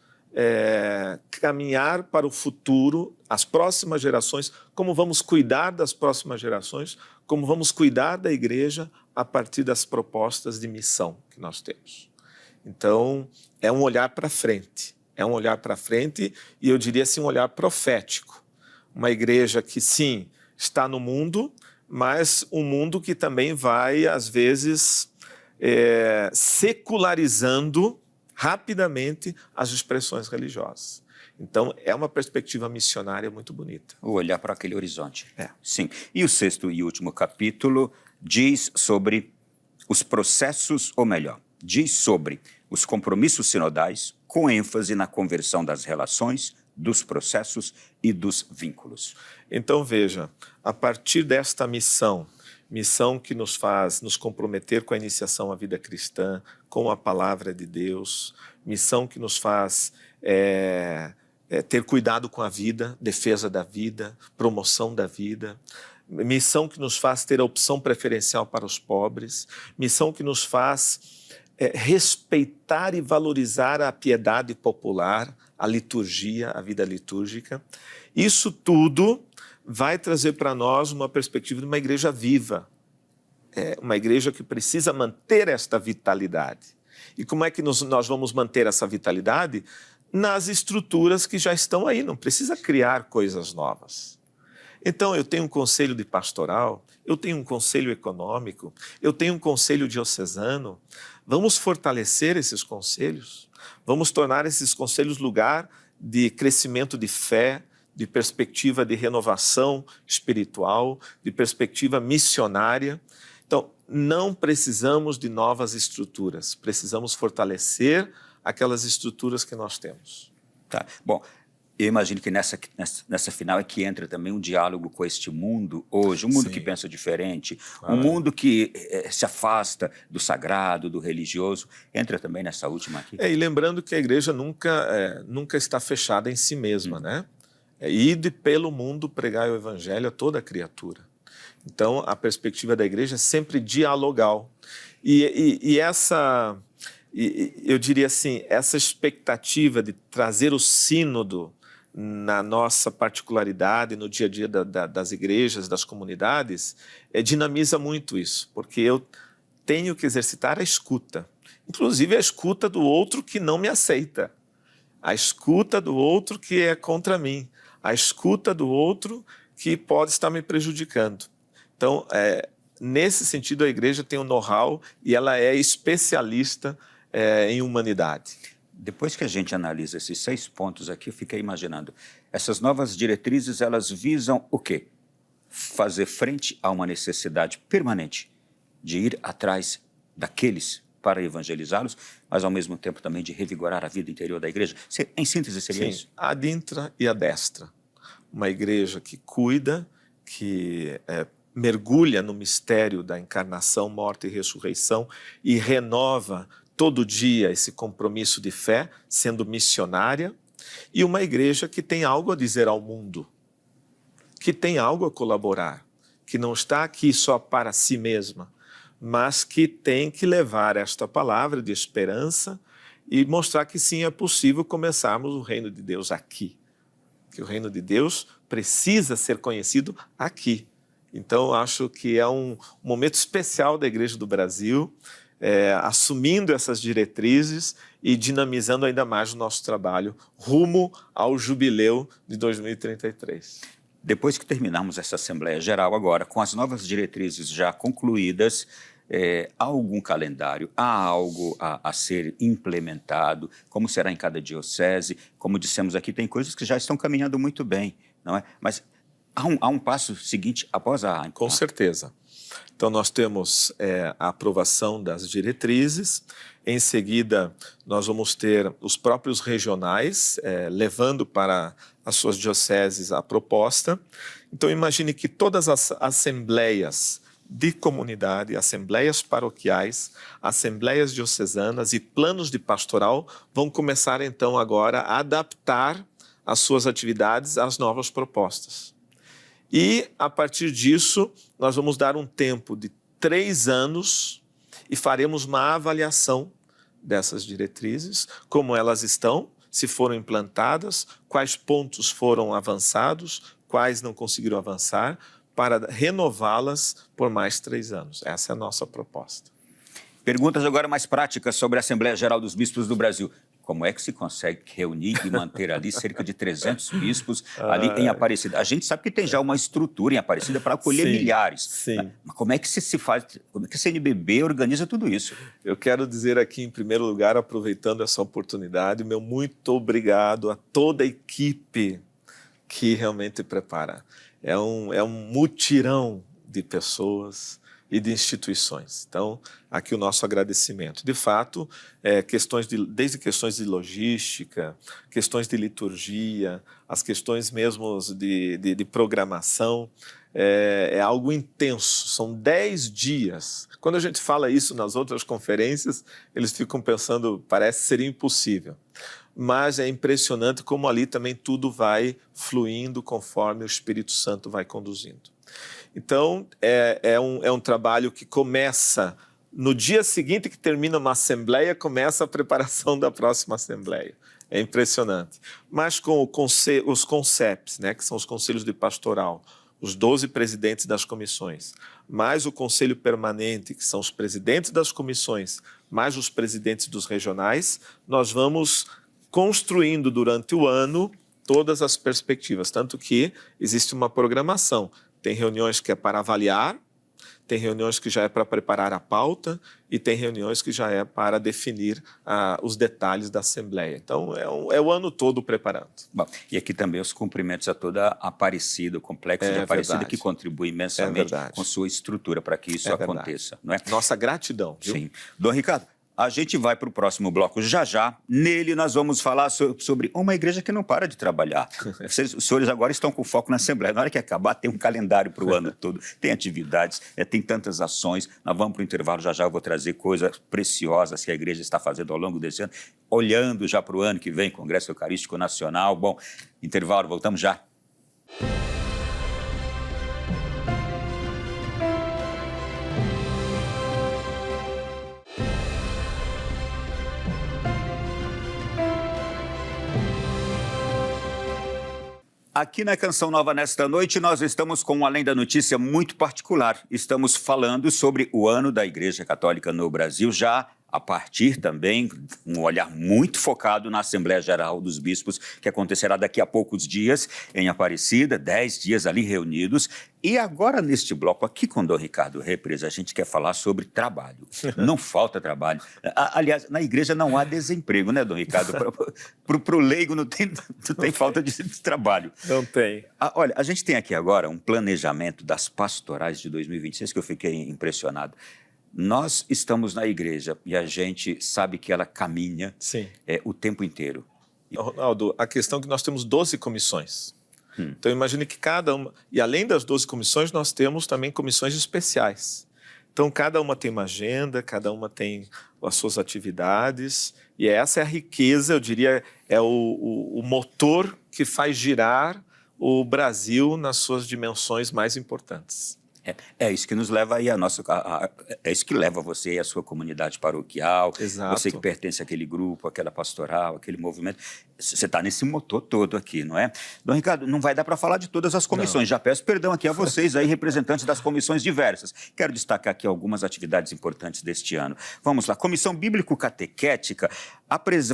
caminhar para o futuro, as próximas gerações, como vamos cuidar das próximas gerações, como vamos cuidar da igreja a partir das propostas de missão que nós temos. Então, é um olhar para frente, e eu diria assim, um olhar profético. Uma igreja que, sim, está no mundo, mas um mundo que também vai, às vezes, secularizando rapidamente as expressões religiosas. Então, é uma perspectiva missionária muito bonita. O olhar para aquele horizonte. Sim. E o sexto e último capítulo diz sobre os processos, ou melhor, diz sobre os compromissos sinodais, com ênfase na conversão das relações, dos processos e dos vínculos. Então, veja, a partir desta missão missão que nos faz nos comprometer com a iniciação à vida cristã, com a palavra de Deus, missão que nos faz ter cuidado com a vida, defesa da vida, promoção da vida, missão que nos faz ter a opção preferencial para os pobres, missão que nos faz respeitar e valorizar a piedade popular, a liturgia, a vida litúrgica. Isso tudo vai trazer para nós uma perspectiva de uma igreja viva, uma igreja que precisa manter esta vitalidade. E como é que nós vamos manter essa vitalidade? Nas estruturas que já estão aí, não precisa criar coisas novas. Então, eu tenho um conselho de pastoral, eu tenho um conselho econômico, eu tenho um conselho diocesano. Vamos fortalecer esses conselhos, vamos tornar esses conselhos lugar de crescimento de fé, de perspectiva de renovação espiritual, de perspectiva missionária. Então, não precisamos de novas estruturas, precisamos fortalecer aquelas estruturas que nós temos. Tá. Bom, eu imagino que nessa final é que entra também um diálogo com este mundo hoje, um mundo que pensa diferente, um mundo que se afasta do sagrado, do religioso. Entra também nessa última aqui. E lembrando que a igreja nunca está fechada em si mesma, né? Ide pelo mundo pregar o evangelho a toda criatura. Então, a perspectiva da igreja é sempre dialogal. Eu diria assim, essa expectativa de trazer o sínodo na nossa particularidade, no dia a dia das igrejas, das comunidades, dinamiza muito isso, porque eu tenho que exercitar a escuta, inclusive a escuta do outro que não me aceita, a escuta do outro que é contra mim, a escuta do outro que pode estar me prejudicando. Então, nesse sentido, a igreja tem um know-how e ela é especialista em humanidade. Depois que a gente analisa esses 6 pontos aqui, eu fiquei imaginando, essas novas diretrizes, elas visam o quê? Fazer frente a uma necessidade permanente de ir atrás daqueles para evangelizá-los, mas ao mesmo tempo também de revigorar a vida interior da igreja. Em síntese, seria isso? Ad intra e ad extra. Uma igreja que cuida, que mergulha no mistério da encarnação, morte e ressurreição e renova todo dia esse compromisso de fé, sendo missionária, e uma igreja que tem algo a dizer ao mundo, que tem algo a colaborar, que não está aqui só para si mesma, mas que tem que levar esta palavra de esperança e mostrar que sim, é possível começarmos o reino de Deus aqui, que o reino de Deus precisa ser conhecido aqui. Então, acho que é um momento especial da Igreja do Brasil, assumindo essas diretrizes e dinamizando ainda mais o nosso trabalho rumo ao jubileu de 2033. Depois que terminarmos essa Assembleia Geral agora, com as novas diretrizes já concluídas, há algum calendário, há algo a ser implementado, como será em cada diocese? Como dissemos aqui, tem coisas que já estão caminhando muito bem, não é? Mas há um passo seguinte após a... Com certeza. Então, nós temos a aprovação das diretrizes, em seguida nós vamos ter os próprios regionais levando para as suas dioceses a proposta. Então, imagine que todas as assembleias de comunidade, assembleias paroquiais, assembleias diocesanas e planos de pastoral vão começar então agora a adaptar as suas atividades às novas propostas. E, a partir disso, nós vamos dar um tempo de 3 anos e faremos uma avaliação dessas diretrizes, como elas estão, se foram implantadas, quais pontos foram avançados, quais não conseguiram avançar, para renová-las por mais 3 anos. Essa é a nossa proposta. Perguntas agora mais práticas sobre a Assembleia Geral dos Bispos do Brasil. Como é que se consegue reunir e manter ali cerca de 300 bispos ali em Aparecida? A gente sabe que tem já uma estrutura em Aparecida para acolher milhares. Sim. Né? Mas como é que se faz, como é que a CNBB organiza tudo isso? Eu quero dizer aqui, em primeiro lugar, aproveitando essa oportunidade, meu muito obrigado a toda a equipe que realmente prepara. É um mutirão de pessoas, e de instituições. Então, aqui o nosso agradecimento. De fato, desde questões de logística, questões de liturgia, as questões mesmo de programação, é algo intenso, são 10 dias. Quando a gente fala isso nas outras conferências, eles ficam pensando, parece ser impossível. Mas é impressionante como ali também tudo vai fluindo conforme o Espírito Santo vai conduzindo. Então, é um trabalho que começa no dia seguinte que termina uma assembleia, começa a preparação da próxima assembleia. É impressionante. Mas com os conceps, né, que são os conselhos de pastoral, os 12 presidentes das comissões, mais o conselho permanente, que são os presidentes das comissões, mais os presidentes dos regionais, nós vamos construindo durante o ano todas as perspectivas, tanto que existe uma programação. Tem reuniões que é para avaliar, tem reuniões que já é para preparar a pauta e tem reuniões que já é para definir os detalhes da Assembleia. Então, é o ano todo preparando. Bom, e aqui também os cumprimentos a toda a Aparecida, o complexo de Aparecida, verdade, que contribui imensamente com sua estrutura para que isso aconteça. Não é? Nossa gratidão. Viu? Sim. Dom Ricardo, a gente vai para o próximo bloco já. Nele nós vamos falar sobre uma igreja que não para de trabalhar. Os senhores agora estão com foco na Assembleia. Na hora que acabar, tem um calendário para o ano todo. Tem atividades, tem tantas ações. Nós vamos para o intervalo já. Eu vou trazer coisas preciosas que a igreja está fazendo ao longo desse ano. Olhando já para o ano que vem, Congresso Eucarístico Nacional. Bom, intervalo, voltamos já. Aqui na Canção Nova nesta noite, nós estamos com um Além da Notícia muito particular. Estamos falando sobre o ano da Igreja Católica no Brasil, já a partir também, um olhar muito focado na Assembleia Geral dos Bispos, que acontecerá daqui a poucos dias em Aparecida, 10 dias ali reunidos. E agora, neste bloco aqui com o Dom Ricardo Represa, a gente quer falar sobre trabalho. Não falta trabalho. Aliás, na igreja não há desemprego, né, Dom Ricardo? Para o leigo não tem falta de trabalho. Não tem. Olha, a gente tem aqui agora um planejamento das pastorais de 2026 que eu fiquei impressionado. Nós estamos na igreja e a gente sabe que ela caminha o tempo inteiro. Ronaldo, a questão é que nós temos 12 comissões. Então, imagine que cada uma... E além das 12 comissões, nós temos também comissões especiais. Então, cada uma tem uma agenda, cada uma tem as suas atividades. E essa é a riqueza, eu diria, é o motor que faz girar o Brasil nas suas dimensões mais importantes. É isso que nos leva aí é isso que leva você e a sua comunidade paroquial. Exato. Você que pertence àquele grupo, àquela pastoral, aquele movimento. Você está nesse motor todo aqui, não é? Dom Ricardo, não vai dar para falar de todas as comissões. Não. Já peço perdão aqui a vocês, aí, representantes das comissões diversas. Quero destacar aqui algumas atividades importantes deste ano. Vamos lá. Comissão Bíblico-Catequética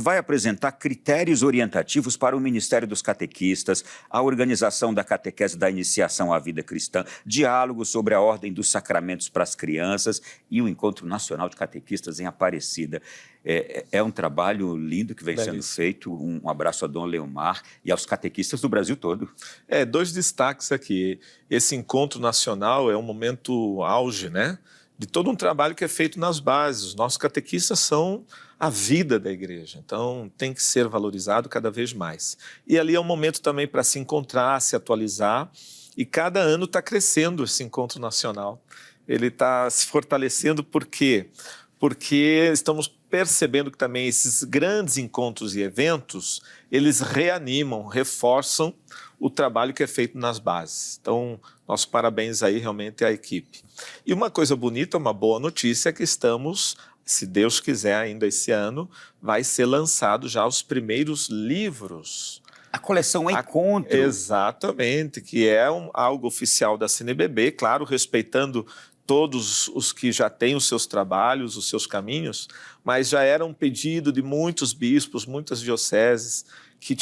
vai apresentar critérios orientativos para o Ministério dos Catequistas, a organização da catequese da iniciação à vida cristã, diálogo sobre a ordem dos sacramentos para as crianças e o Encontro Nacional de Catequistas em Aparecida. É um trabalho lindo que vem sendo feito. Um abraço a Dom Leomar e aos catequistas do Brasil todo. 2 destaques aqui. Esse encontro nacional é um momento auge, né? De todo um trabalho que é feito nas bases. Os nossos catequistas são a vida da igreja, então tem que ser valorizado cada vez mais. E ali é um momento também para se encontrar, se atualizar, e cada ano está crescendo esse encontro nacional. Ele está se fortalecendo por quê? Porque estamos percebendo que também esses grandes encontros e eventos, eles reanimam, reforçam o trabalho que é feito nas bases. Então, nossos parabéns aí realmente à equipe. E uma coisa bonita, uma boa notícia é que estamos, se Deus quiser ainda esse ano, vai ser lançado já os primeiros livros. A coleção Encontro. Exatamente, que é algo oficial da CNBB, claro, respeitando todos os que já têm os seus trabalhos, os seus caminhos, mas já era um pedido de muitos bispos, muitas dioceses, que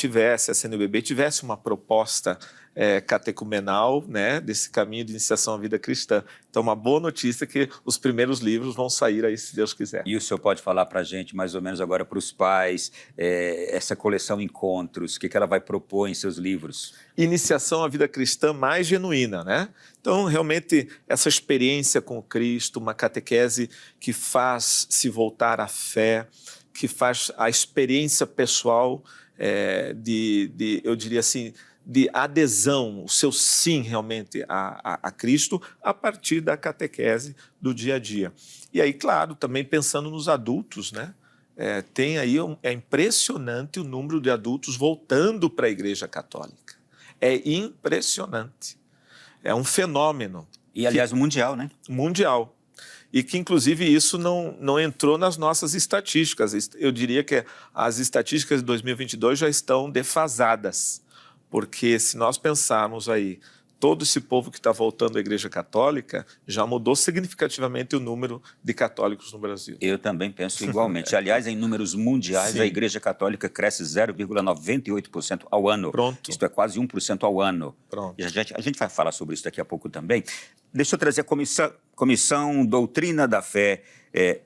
a CNBB tivesse uma proposta catecumenal, né, desse caminho de iniciação à vida cristã. Então, uma boa notícia é que os primeiros livros vão sair aí, se Deus quiser. E o senhor pode falar para a gente, mais ou menos agora, para os pais, essa coleção Encontros, o que ela vai propor em seus livros? Iniciação à vida cristã mais genuína, né? Então, realmente, essa experiência com Cristo, uma catequese que faz se voltar à fé, que faz a experiência pessoal eu diria assim, de adesão, o seu sim realmente a Cristo, a partir da catequese do dia a dia. E aí, claro, também pensando nos adultos, né? Tem aí, é impressionante o número de adultos voltando para a Igreja Católica. É impressionante. É um fenômeno. E, aliás, mundial, né? Mundial. E que, inclusive, isso não entrou nas nossas estatísticas. Eu diria que as estatísticas de 2022 já estão defasadas, porque se nós pensarmos aí, todo esse povo que está voltando à Igreja Católica já mudou significativamente o número de católicos no Brasil. Eu também penso igualmente. Aliás, em números mundiais, Sim. A Igreja Católica cresce 0,98% ao ano. Pronto. Isto é quase 1% ao ano. Pronto. E a gente vai falar sobre isso daqui a pouco também. Deixa eu trazer a Comissão Doutrina da Fé.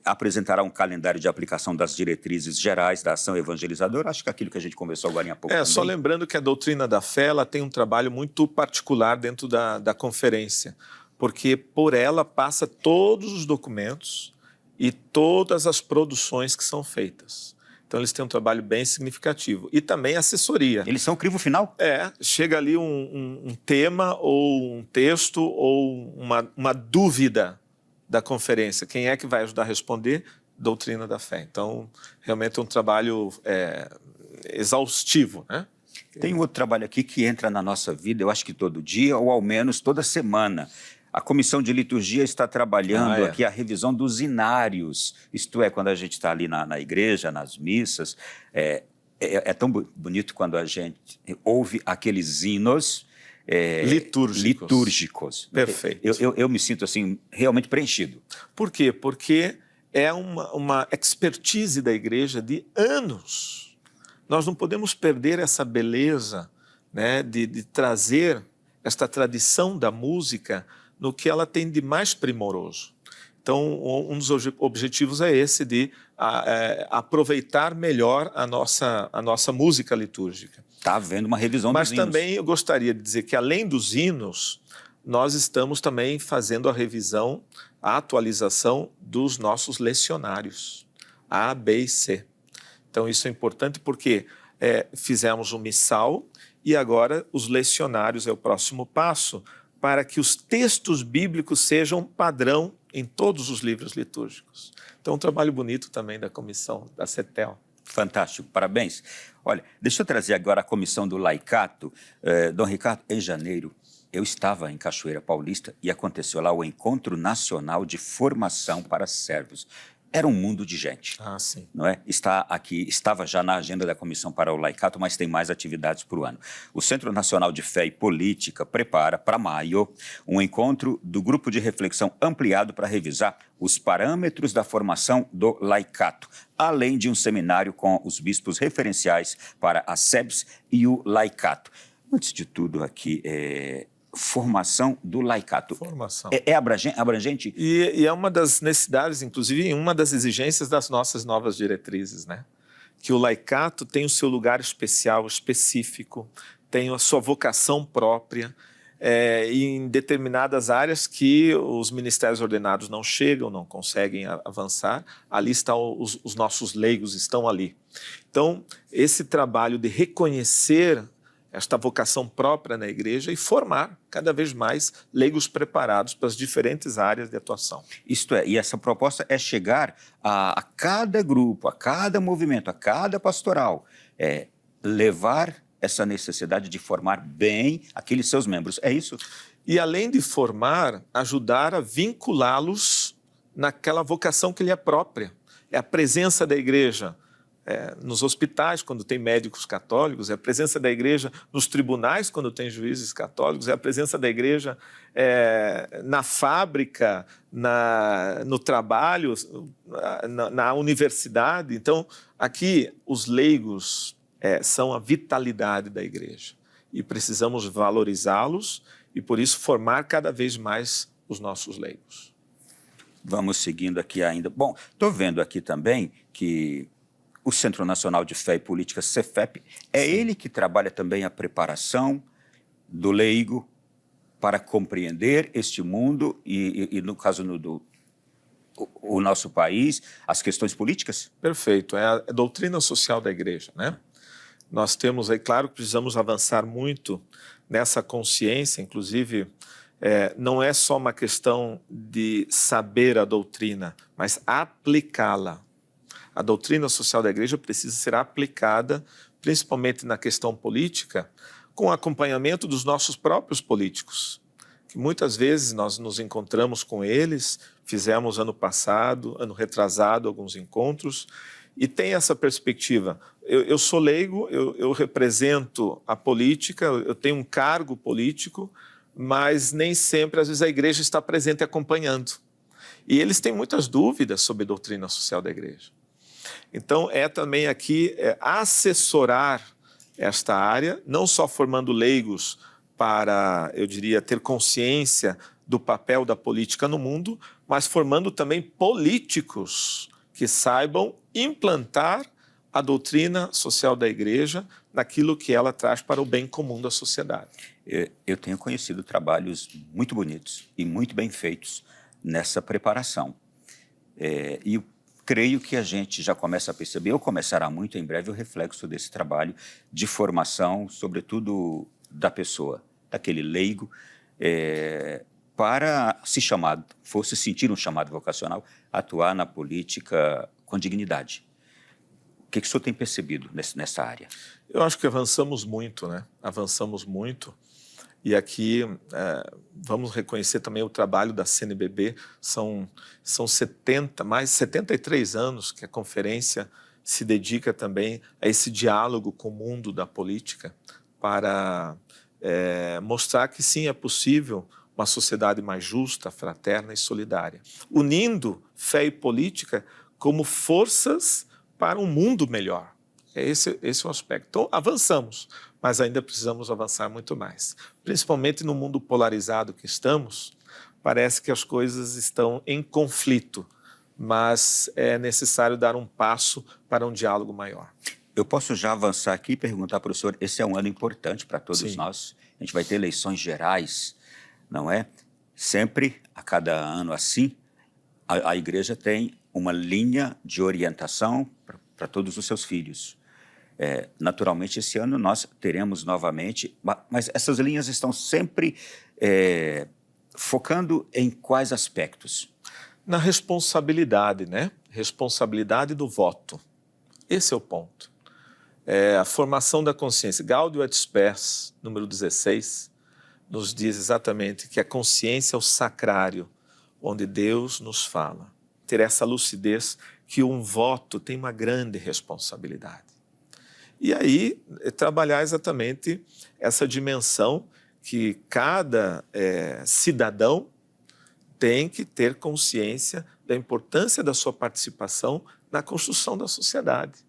Apresentará um calendário de aplicação das diretrizes gerais da ação evangelizadora. Acho que é aquilo que a gente conversou agora há pouco também. Só lembrando que a doutrina da fé ela tem um trabalho muito particular dentro da conferência, porque por ela passa todos os documentos e todas as produções que são feitas. Então, eles têm um trabalho bem significativo. E também assessoria. Eles são o crivo final? Chega ali um tema ou um texto ou uma dúvida da conferência. Quem é que vai ajudar a responder? Doutrina da fé. Então, realmente é um trabalho exaustivo, né? Tem um outro trabalho aqui que entra na nossa vida, eu acho que todo dia, ou ao menos toda semana. A Comissão de Liturgia está trabalhando aqui a revisão dos inários. Isto é, quando a gente está ali na igreja, nas missas, é tão bonito quando a gente ouve aqueles hinos litúrgicos. Perfeito. Eu me sinto assim realmente preenchido. Por quê? Porque é uma expertise da igreja de anos. Nós não podemos perder essa beleza, né, de trazer esta tradição da música no que ela tem de mais primoroso. Então, um dos objetivos é esse, de aproveitar melhor a nossa música litúrgica. Está havendo uma revisão dos hinos. Mas também eu gostaria de dizer que, além dos hinos, nós estamos também fazendo a revisão, a atualização dos nossos lecionários, A, B e C. Então, isso é importante porque fizemos um missal e agora os lecionários é o próximo passo para que os textos bíblicos sejam padrão em todos os livros litúrgicos. Então, um trabalho bonito também da comissão da CETEL. Fantástico, parabéns. Olha, deixa eu trazer agora a comissão do laicato. Dom Ricardo, em janeiro, eu estava em Cachoeira Paulista e aconteceu lá o Encontro Nacional de Formação para Servos. Era um mundo de gente. Sim. Não é? Estava já na agenda da Comissão para o Laicato, mas tem mais atividades para o ano. O Centro Nacional de Fé e Política prepara, para maio, um encontro do Grupo de Reflexão ampliado para revisar os parâmetros da formação do laicato, além de um seminário com os bispos referenciais para a SEBS e o laicato. Antes de tudo aqui, formação do laicato. Formação. É abrangente? E é uma das necessidades, inclusive, uma das exigências das nossas novas diretrizes, né? Que o laicato tem o seu lugar especial, específico, tem a sua vocação própria, em determinadas áreas que os ministérios ordenados não chegam, não conseguem avançar, ali estão os nossos leigos, estão ali. Então, esse trabalho de reconhecer esta vocação própria na igreja e formar cada vez mais leigos preparados para as diferentes áreas de atuação. Isto é, e essa proposta é chegar a cada grupo, a cada movimento, a cada pastoral, levar essa necessidade de formar bem aqueles seus membros. É isso? E além de formar, ajudar a vinculá-los naquela vocação que lhe é própria. É a presença da igreja nos hospitais, quando tem médicos católicos, é a presença da igreja nos tribunais, quando tem juízes católicos, é a presença da igreja na fábrica, no trabalho, na universidade. Então, aqui, os leigos são a vitalidade da igreja. E precisamos valorizá-los e, por isso, formar cada vez mais os nossos leigos. Vamos seguindo aqui ainda. Bom, estou vendo aqui também que o Centro Nacional de Fé e Política, Cefep, é ele que trabalha também a preparação do leigo para compreender este mundo e no caso o nosso país, as questões políticas? Perfeito, é a doutrina social da igreja, né? Nós temos aí, claro que precisamos avançar muito nessa consciência, inclusive não é só uma questão de saber a doutrina, mas aplicá-la. A doutrina social da igreja precisa ser aplicada, principalmente na questão política, com acompanhamento dos nossos próprios políticos, que muitas vezes nós nos encontramos com eles, fizemos ano passado, ano retrasado, alguns encontros, e tem essa perspectiva. Eu sou leigo, eu represento a política, eu tenho um cargo político, mas nem sempre, às vezes, a igreja está presente e acompanhando. E eles têm muitas dúvidas sobre a doutrina social da igreja. Então, também aqui assessorar esta área, não só formando leigos para, eu diria, ter consciência do papel da política no mundo, mas formando também políticos que saibam implantar a doutrina social da igreja naquilo que ela traz para o bem comum da sociedade. Eu tenho conhecido trabalhos muito bonitos e muito bem feitos nessa preparação. E creio que a gente já começa a perceber, ou começará muito em breve, o reflexo desse trabalho de formação, sobretudo da pessoa, daquele leigo, para fosse sentir um chamado vocacional, atuar na política com dignidade. O que o senhor tem percebido nessa área? Eu acho que avançamos muito, né? Avançamos muito. E aqui vamos reconhecer também o trabalho da CNBB. São mais de 73 anos que a conferência se dedica também a esse diálogo com o mundo da política para mostrar que sim, é possível uma sociedade mais justa, fraterna e solidária, unindo fé e política como forças para um mundo melhor. Esse é o aspecto. Então, avançamos, mas ainda precisamos avançar muito mais. Principalmente no mundo polarizado que estamos, parece que as coisas estão em conflito, mas é necessário dar um passo para um diálogo maior. Eu posso já avançar aqui e perguntar para o senhor, esse é um ano importante para todos Sim. nós, a gente vai ter eleições gerais, não é? Sempre, a cada ano assim, a igreja tem uma linha de orientação para todos os seus filhos. Naturalmente, esse ano nós teremos novamente, mas essas linhas estão sempre focando em quais aspectos? Na responsabilidade, né? Responsabilidade do voto. Esse é o ponto. A formação da consciência. Gaudium et Spes, número 16, nos diz exatamente que a consciência é o sacrário, onde Deus nos fala. Ter essa lucidez que um voto tem uma grande responsabilidade. E aí, trabalhar exatamente essa dimensão que cada cidadão tem que ter consciência da importância da sua participação na construção da sociedade.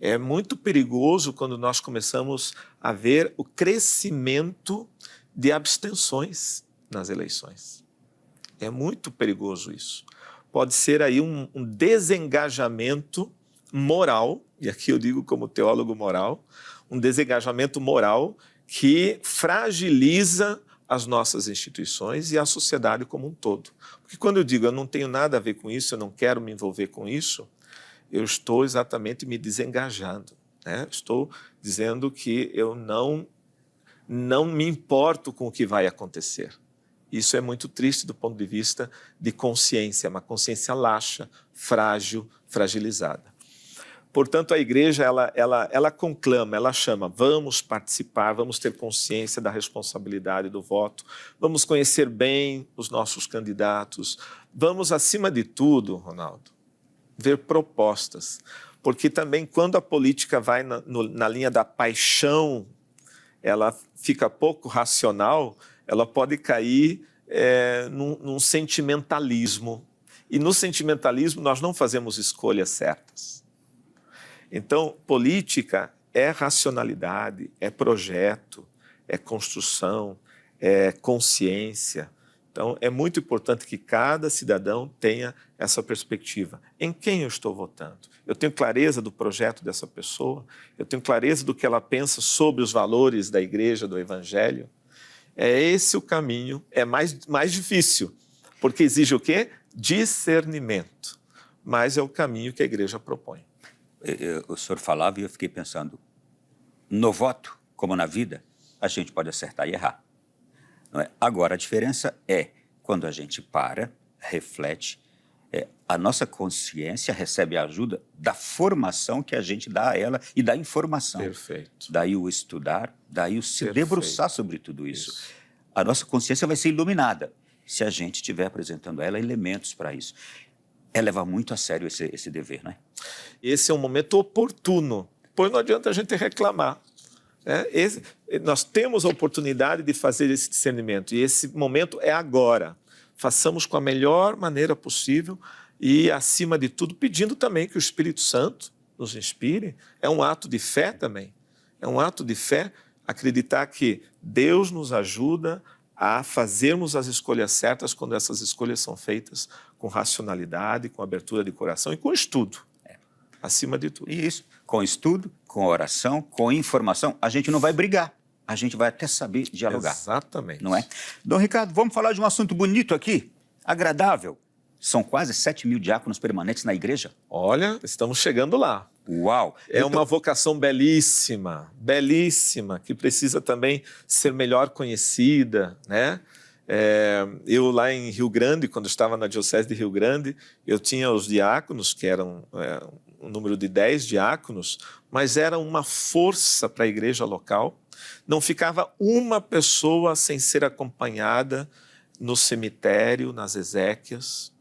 É muito perigoso quando nós começamos a ver o crescimento de abstenções nas eleições. É muito perigoso isso. Pode ser aí um desengajamento moral, e aqui eu digo como teólogo moral, um desengajamento moral que fragiliza as nossas instituições e a sociedade como um todo. Porque quando eu digo eu não tenho nada a ver com isso, eu não quero me envolver com isso, eu estou exatamente me desengajando, né? Estou dizendo que eu não me importo com o que vai acontecer. Isso é muito triste do ponto de vista de consciência, uma consciência laxa, frágil, fragilizada. Portanto, a igreja, ela conclama, ela chama, vamos participar, vamos ter consciência da responsabilidade do voto, vamos conhecer bem os nossos candidatos, vamos, acima de tudo, Ronaldo, ver propostas, porque também quando a política vai na linha da paixão, ela fica pouco racional, ela pode cair num sentimentalismo, e no sentimentalismo nós não fazemos escolhas certas. Então, política é racionalidade, é projeto, é construção, é consciência. Então, é muito importante que cada cidadão tenha essa perspectiva. Em quem eu estou votando? Eu tenho clareza do projeto dessa pessoa? Eu tenho clareza do que ela pensa sobre os valores da igreja, do evangelho? É esse o caminho, é mais difícil, porque exige o quê? Discernimento. Mas é o caminho que a igreja propõe. O senhor falava e eu fiquei pensando, no voto, como na vida, a gente pode acertar e errar. Não é? Agora, a diferença é quando a gente para, reflete, a nossa consciência recebe a ajuda da formação que a gente dá a ela e da informação. Perfeito. Daí o estudar, daí o se debruçar sobre tudo isso. A nossa consciência vai ser iluminada se a gente estiver apresentando a ela elementos para isso. É levar muito a sério esse dever, não é? Esse é um momento oportuno, pois não adianta a gente reclamar. Nós temos a oportunidade de fazer esse discernimento e esse momento é agora. Façamos com a melhor maneira possível e, acima de tudo, pedindo também que o Espírito Santo nos inspire. É um ato de fé também. É um ato de fé acreditar que Deus nos ajuda a fazermos as escolhas certas quando essas escolhas são feitas com racionalidade, com abertura de coração e com estudo, acima de tudo. E isso, com estudo, com oração, com informação, a gente não vai brigar, a gente vai até saber dialogar. Exatamente. Não é? Dom Ricardo, vamos falar de um assunto bonito aqui, agradável. São quase 7.000 diáconos permanentes na igreja. Olha, estamos chegando lá. Uau! É uma vocação belíssima, belíssima, que precisa também ser melhor conhecida, né? Eu lá em Rio Grande, quando estava na Diocese de Rio Grande, eu tinha os diáconos, que eram um número de 10 diáconos, mas era uma força para a igreja local. Não ficava uma pessoa sem ser acompanhada no cemitério, nas exéquias,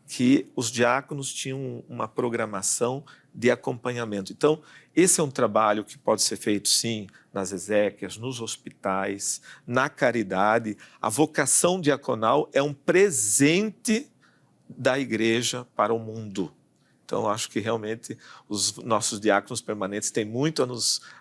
que os diáconos tinham uma programação de acompanhamento. Então, esse é um trabalho que pode ser feito, sim, nas exéquias, nos hospitais, na caridade. A vocação diaconal é um presente da igreja para o mundo. Então, acho que realmente os nossos diáconos permanentes têm muito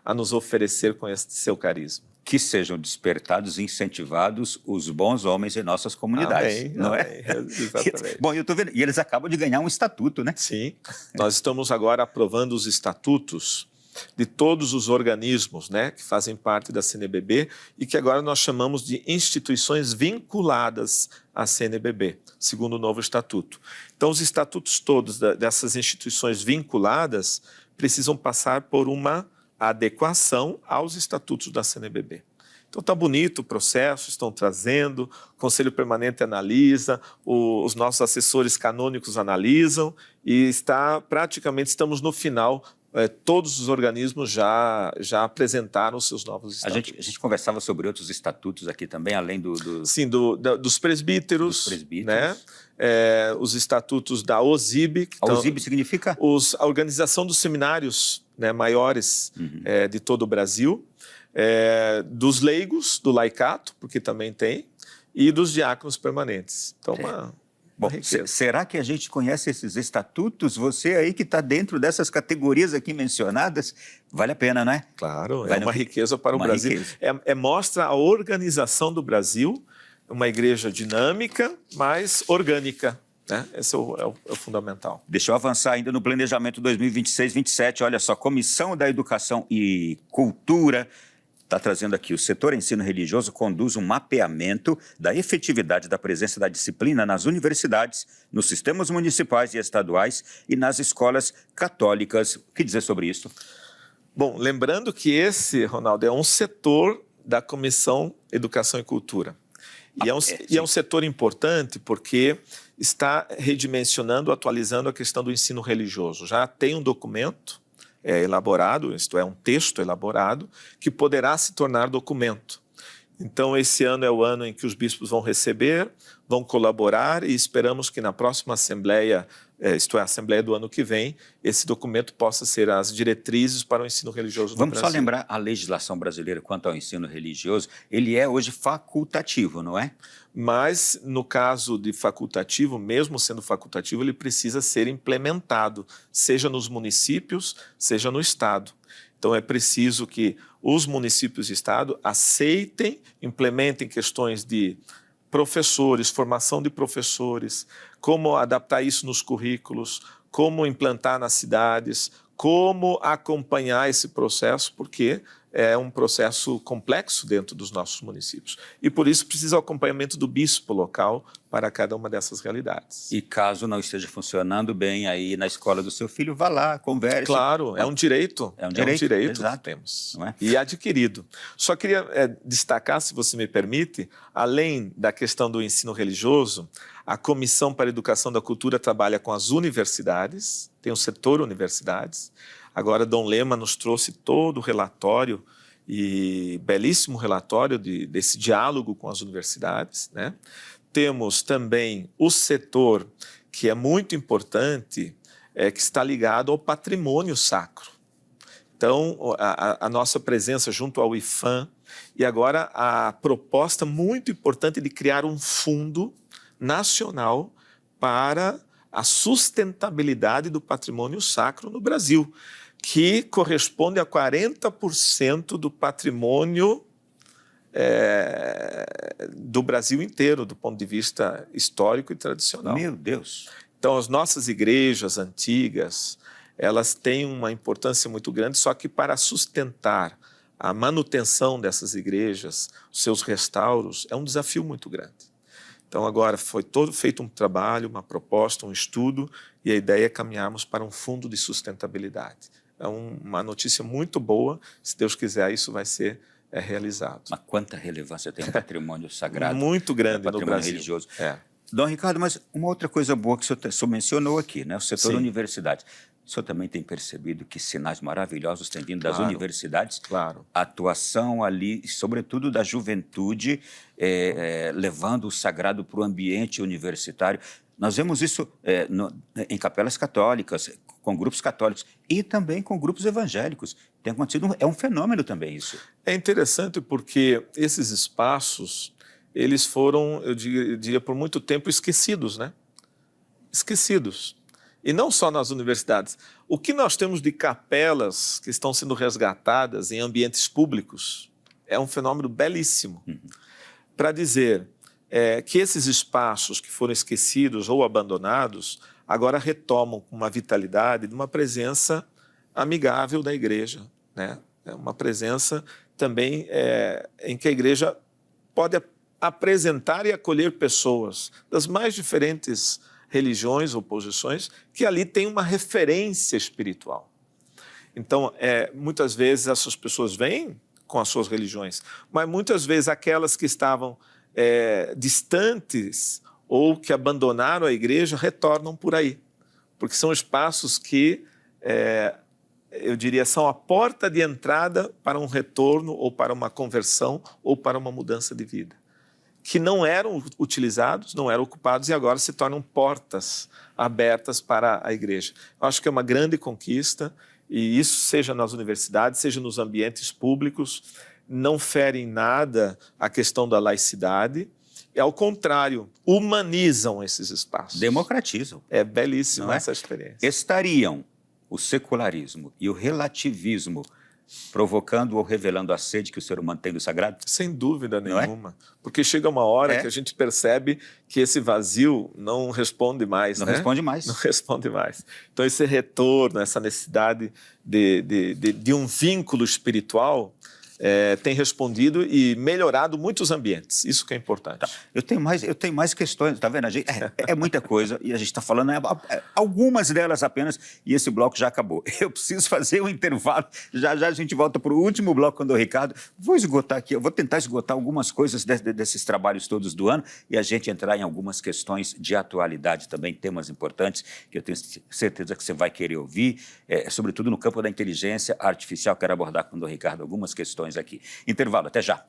a nos oferecer com esse seu carisma. Que sejam despertados e incentivados os bons homens em nossas comunidades. Amém, não amém, é? Exatamente. Bom, eu estou vendo, e eles acabam de ganhar um estatuto, né? Sim, nós estamos agora aprovando os estatutos de todos os organismos, né, que fazem parte da CNBB e que agora nós chamamos de instituições vinculadas à CNBB, segundo o novo estatuto. Então, os estatutos todos dessas instituições vinculadas precisam passar por uma adequação aos estatutos da CNBB. Então está bonito o processo, estão trazendo, o Conselho Permanente analisa, os nossos assessores canônicos analisam e praticamente estamos no final. Todos os organismos já apresentaram os seus novos estatutos. A gente conversava sobre outros estatutos aqui também, além Sim, dos presbíteros, né? Os estatutos da OSIB. A OSIB significa? A Organização dos Seminários, né, maiores de todo o Brasil, dos leigos, do laicato, porque também tem, e dos diáconos permanentes. Então, Bom, será que a gente conhece esses estatutos? Você aí que está dentro dessas categorias aqui mencionadas, vale a pena, não é? Claro, é uma riqueza para o Brasil. Mostra a organização do Brasil, uma igreja dinâmica, mas orgânica. Né? Esse é o fundamental. Deixa eu avançar ainda no planejamento 2026-27. Olha só, Comissão da Educação e Cultura está trazendo aqui. O setor ensino religioso conduz um mapeamento da efetividade da presença da disciplina nas universidades, nos sistemas municipais e estaduais e nas escolas católicas. O que dizer sobre isso? Bom, lembrando que esse, Ronaldo, é um setor da Comissão Educação e Cultura. E é um setor importante porque está redimensionando, atualizando a questão do ensino religioso. Já tem um documento elaborado, isto é, um texto elaborado, que poderá se tornar documento. Então, esse ano é o ano em que os bispos vão receber, vão colaborar e esperamos que na próxima Assembleia, isto é, a Assembleia do ano que vem, esse documento possa ser as diretrizes para o ensino religioso no Brasil. Vamos só lembrar, a legislação brasileira quanto ao ensino religioso, ele é hoje facultativo, não é? Mas, no caso de facultativo, mesmo sendo facultativo, ele precisa ser implementado, seja nos municípios, seja no Estado. Então, é preciso que os municípios e Estado aceitem, implementem questões de professores, formação de professores, como adaptar isso nos currículos, como implantar nas cidades, como acompanhar esse processo, porque é um processo complexo dentro dos nossos municípios. E, por isso, precisa o acompanhamento do bispo local para cada uma dessas realidades. E caso não esteja funcionando bem aí na escola do seu filho, vá lá, converse. Claro, é um direito. É um direito que temos. Não é? E adquirido. Só queria destacar, se você me permite, além da questão do ensino religioso, a Comissão para a Educação da Cultura trabalha com as universidades, tem o setor universidades. Agora, Dom Lema nos trouxe todo o relatório, e belíssimo relatório desse diálogo com as universidades, né? Temos também o setor, que é muito importante, que está ligado ao patrimônio sacro. Então, a nossa presença junto ao IFAM, e agora a proposta muito importante de criar um fundo nacional para a sustentabilidade do patrimônio sacro no Brasil, que corresponde a 40% do patrimônio do Brasil inteiro, do ponto de vista histórico e tradicional. Meu Deus! Então, as nossas igrejas antigas, elas têm uma importância muito grande, só que para sustentar a manutenção dessas igrejas, os seus restauros, é um desafio muito grande. Então, agora foi todo feito um trabalho, uma proposta, um estudo, e a ideia é caminharmos para um fundo de sustentabilidade. É uma notícia muito boa, se Deus quiser, isso vai ser realizado. Mas quanta relevância tem o patrimônio sagrado? Muito grande no patrimônio Brasil. religioso. É. Dom Ricardo, mas uma outra coisa boa que o senhor mencionou aqui, né? O setor Sim. universidade. O senhor também tem percebido que sinais maravilhosos têm vindo das Claro. universidades? Claro. A atuação ali, sobretudo da juventude, levando o sagrado para o ambiente universitário. Nós vemos isso em capelas católicas, com grupos católicos e também com grupos evangélicos. Tem acontecido, é um fenômeno também isso. É interessante porque esses espaços, eles foram, eu diria, por muito tempo esquecidos, né? Esquecidos. E não só nas universidades. O que nós temos de capelas que estão sendo resgatadas em ambientes públicos é um fenômeno belíssimo. Para dizer que esses espaços que foram esquecidos ou abandonados agora retomam com uma vitalidade de uma presença amigável da igreja, né? É uma presença também em que a igreja pode apresentar e acolher pessoas das mais diferentes religiões ou posições que ali tem uma referência espiritual. Então, muitas vezes essas pessoas vêm com as suas religiões, mas muitas vezes aquelas que estavam distantes ou que abandonaram a igreja retornam por aí, porque são espaços que, eu diria, são a porta de entrada para um retorno ou para uma conversão ou para uma mudança de vida, que não eram utilizados, não eram ocupados e agora se tornam portas abertas para a igreja. Eu acho que é uma grande conquista e isso, seja nas universidades, seja nos ambientes públicos, não fere em nada a questão da laicidade, e, ao contrário, humanizam esses espaços. Democratizam. É belíssima Não é? essa experiência. Estariam o secularismo e o relativismo provocando ou revelando a sede que o ser humano tem do sagrado? Sem dúvida Não é? nenhuma. Porque chega uma hora que a gente percebe que esse vazio não responde mais. Não né? responde mais. Não responde mais. Então, esse retorno, essa necessidade de um vínculo espiritual tem respondido e melhorado muitos ambientes. Isso que é importante. Tá. Eu tenho mais questões, tá vendo? É muita coisa e a gente está falando algumas delas apenas e esse bloco já acabou. Eu preciso fazer um intervalo. Já a gente volta para o último bloco com o Ricardo. Vou esgotar aqui, eu vou tentar esgotar algumas coisas desses trabalhos todos do ano e a gente entrar em algumas questões de atualidade também, temas importantes que eu tenho certeza que você vai querer ouvir, sobretudo no campo da inteligência artificial. Quero abordar com o Ricardo algumas questões aqui. Intervalo, até já.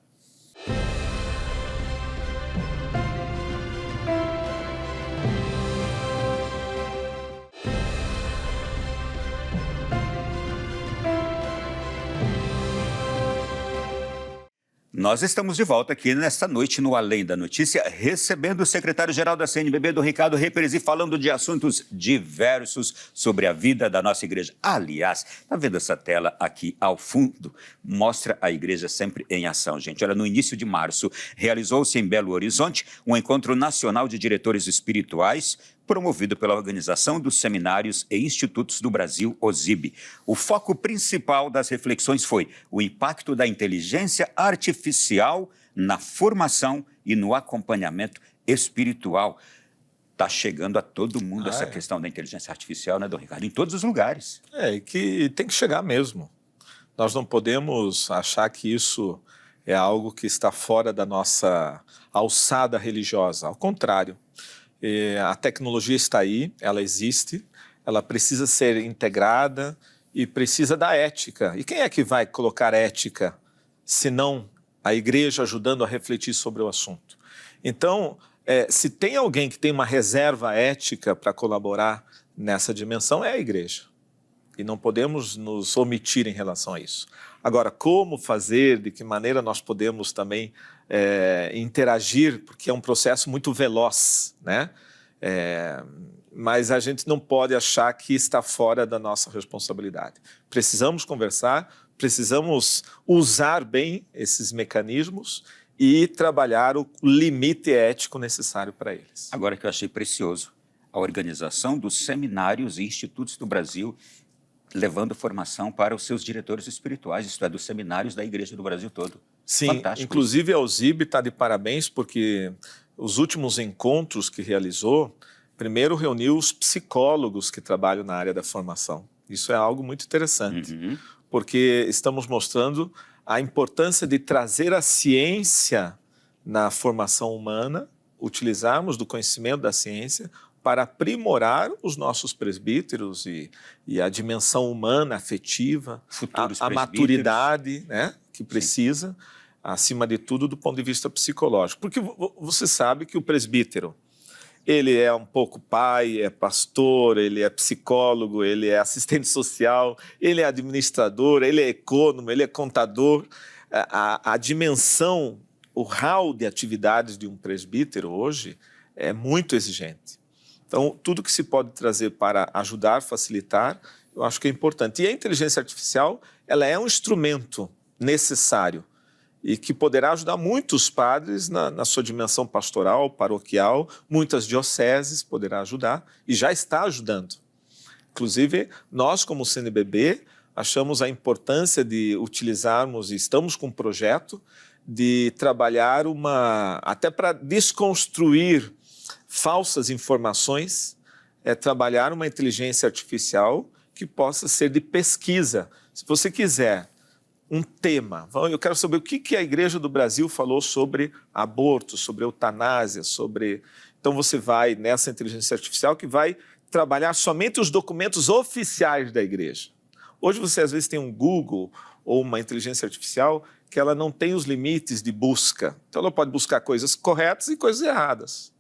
Nós estamos de volta aqui nesta noite no Além da Notícia, recebendo o secretário-geral da CNBB, do Ricardo Represi, falando de assuntos diversos sobre a vida da nossa igreja. Aliás, está vendo essa tela aqui ao fundo? Mostra a igreja sempre em ação, gente. Olha, no início de março, realizou-se em Belo Horizonte um encontro nacional de diretores espirituais, promovido pela Organização dos Seminários e Institutos do Brasil, OSIB. O foco principal das reflexões foi o impacto da inteligência artificial na formação e no acompanhamento espiritual. Está chegando a todo mundo essa questão da inteligência artificial, né, Dom Ricardo? Em todos os lugares. E que tem que chegar mesmo. Nós não podemos achar que isso é algo que está fora da nossa alçada religiosa. Ao contrário. A tecnologia está aí, ela existe, ela precisa ser integrada e precisa da ética. E quem é que vai colocar ética, se não a igreja ajudando a refletir sobre o assunto? Então, se tem alguém que tem uma reserva ética para colaborar nessa dimensão, é a igreja. E não podemos nos omitir em relação a isso. Agora, como fazer, de que maneira nós podemos também interagir, porque é um processo muito veloz, né? Mas a gente não pode achar que está fora da nossa responsabilidade. Precisamos conversar, precisamos usar bem esses mecanismos e trabalhar o limite ético necessário para eles. Agora que eu achei precioso, a Organização dos Seminários e Institutos do Brasil levando formação para os seus diretores espirituais, isto é, dos seminários da Igreja do Brasil todo. Sim, fantástico. Inclusive a OSIB está de parabéns porque os últimos encontros que realizou, primeiro reuniu os psicólogos que trabalham na área da formação. Isso é algo muito interessante, porque estamos mostrando a importância de trazer a ciência na formação humana, utilizarmos do conhecimento da ciência para aprimorar os nossos presbíteros e a dimensão humana, afetiva, a maturidade, né, que precisa, acima de tudo, do ponto de vista psicológico. Porque você sabe que o presbítero, ele é um pouco pai, é pastor, ele é psicólogo, ele é assistente social, ele é administrador, ele é econômico, ele é contador. A dimensão, o hall de atividades de um presbítero hoje é muito exigente. Então, tudo que se pode trazer para ajudar, facilitar, eu acho que é importante. E a inteligência artificial, ela é um instrumento necessário e que poderá ajudar muitos padres na sua dimensão pastoral, paroquial, muitas dioceses poderá ajudar e já está ajudando. Inclusive, nós como CNBB achamos a importância de utilizarmos, e estamos com um projeto de trabalhar até para desconstruir falsas informações, trabalhar uma inteligência artificial que possa ser de pesquisa. Se você quiser um tema, eu quero saber o que a Igreja do Brasil falou sobre aborto, sobre eutanásia, Então você vai nessa inteligência artificial que vai trabalhar somente os documentos oficiais da Igreja. Hoje você às vezes tem um Google ou uma inteligência artificial que ela não tem os limites de busca. Então ela pode buscar coisas corretas e coisas erradas.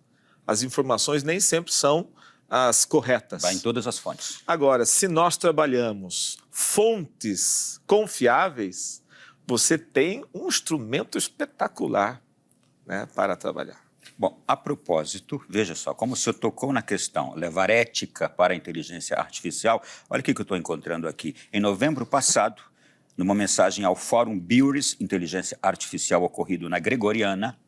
As informações nem sempre são as corretas. Vai em todas as fontes. Agora, se nós trabalhamos fontes confiáveis, você tem um instrumento espetacular, né, para trabalhar. Bom, a propósito, veja só, como o senhor tocou na questão, levar ética para a inteligência artificial, olha o que eu estou encontrando aqui. Em novembro passado, numa mensagem ao Fórum Biuris Inteligência Artificial ocorrido na Gregoriana,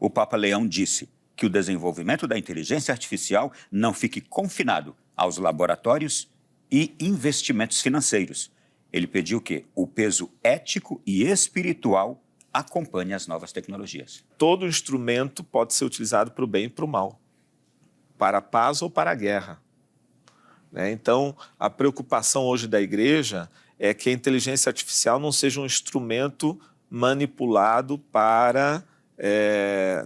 o Papa Leão disse que o desenvolvimento da inteligência artificial não fique confinado aos laboratórios e investimentos financeiros. Ele pediu que o peso ético e espiritual acompanhe as novas tecnologias. Todo instrumento pode ser utilizado para o bem e para o mal, para a paz ou para a guerra. Então, a preocupação hoje da igreja é que a inteligência artificial não seja um instrumento manipulado para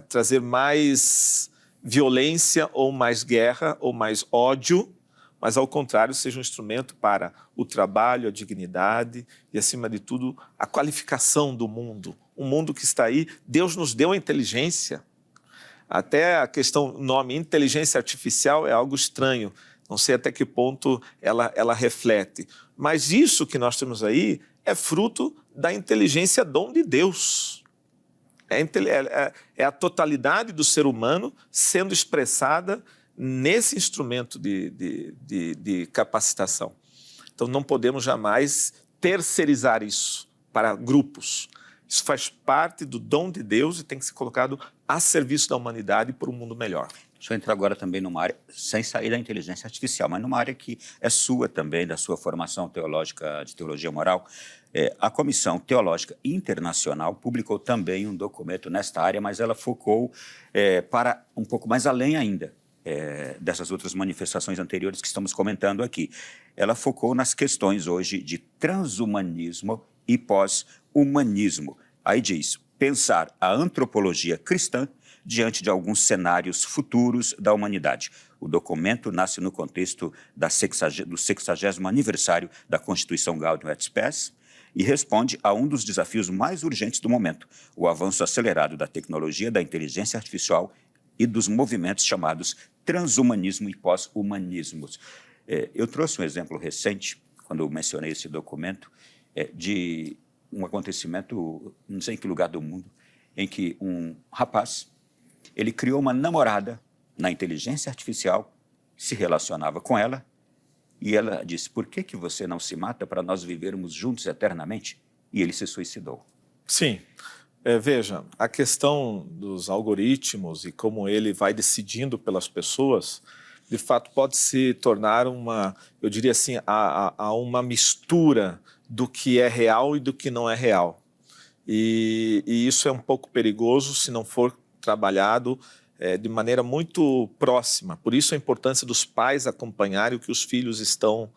trazer mais violência ou mais guerra ou mais ódio, mas ao contrário seja um instrumento para o trabalho, a dignidade e, acima de tudo, a qualificação do mundo. Um mundo que está aí, Deus nos deu a inteligência. Até a questão, o nome inteligência artificial é algo estranho, não sei até que ponto ela reflete. Mas isso que nós temos aí é fruto da inteligência dom de Deus. É a totalidade do ser humano sendo expressada nesse instrumento de capacitação. Então, não podemos jamais terceirizar isso para grupos. Isso faz parte do dom de Deus e tem que ser colocado a serviço da humanidade por um mundo melhor. Deixa eu entrar agora também numa área, sem sair da inteligência artificial, mas numa área que é sua também, da sua formação teológica, de teologia moral. A Comissão Teológica Internacional publicou também um documento nesta área, mas ela focou para um pouco mais além ainda dessas outras manifestações anteriores que estamos comentando aqui. Ela focou nas questões hoje de transhumanismo e pós-humanismo. Aí diz, pensar a antropologia cristã diante de alguns cenários futuros da humanidade. O documento nasce no contexto do 60º aniversário da Constituição Gaudium et Spes e responde a um dos desafios mais urgentes do momento, o avanço acelerado da tecnologia, da inteligência artificial e dos movimentos chamados transhumanismo e pós-humanismos. Eu trouxe um exemplo recente, quando eu mencionei esse documento, de um acontecimento, não sei em que lugar do mundo, em que um rapaz, ele criou uma namorada na inteligência artificial, se relacionava com ela, e ela disse, por que você não se mata para nós vivermos juntos eternamente? E ele se suicidou. Sim. Veja, a questão dos algoritmos e como ele vai decidindo pelas pessoas, de fato pode se tornar eu diria assim, uma mistura do que é real e do que não é real. E isso é um pouco perigoso se não for trabalhado de maneira muito próxima. Por isso a importância dos pais acompanharem o que os filhos estão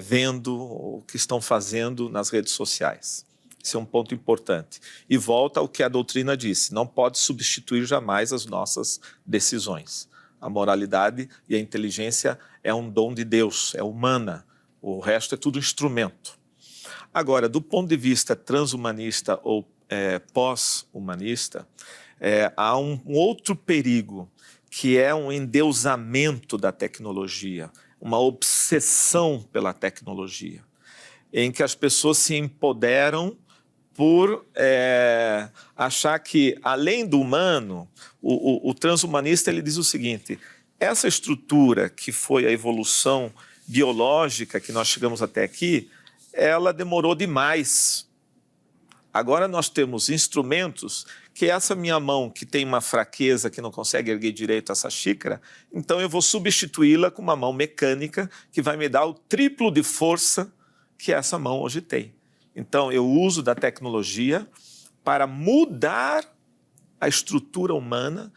vendo, o que estão fazendo nas redes sociais. Esse é um ponto importante. E volta ao que a doutrina disse, não pode substituir jamais as nossas decisões. A moralidade e a inteligência é um dom de Deus, é humana. O resto é tudo instrumento. Agora, do ponto de vista transhumanista ou pós-humanista, há um outro perigo, que é um endeusamento da tecnologia, uma obsessão pela tecnologia, em que as pessoas se empoderam por achar que, além do humano, o transhumanista ele diz o seguinte, essa estrutura que foi a evolução biológica que nós chegamos até aqui, ela demorou demais. Agora nós temos instrumentos que essa minha mão que tem uma fraqueza, que não consegue erguer direito essa xícara, então eu vou substituí-la com uma mão mecânica que vai me dar o triplo de força que essa mão hoje tem. Então eu uso da tecnologia para mudar a estrutura humana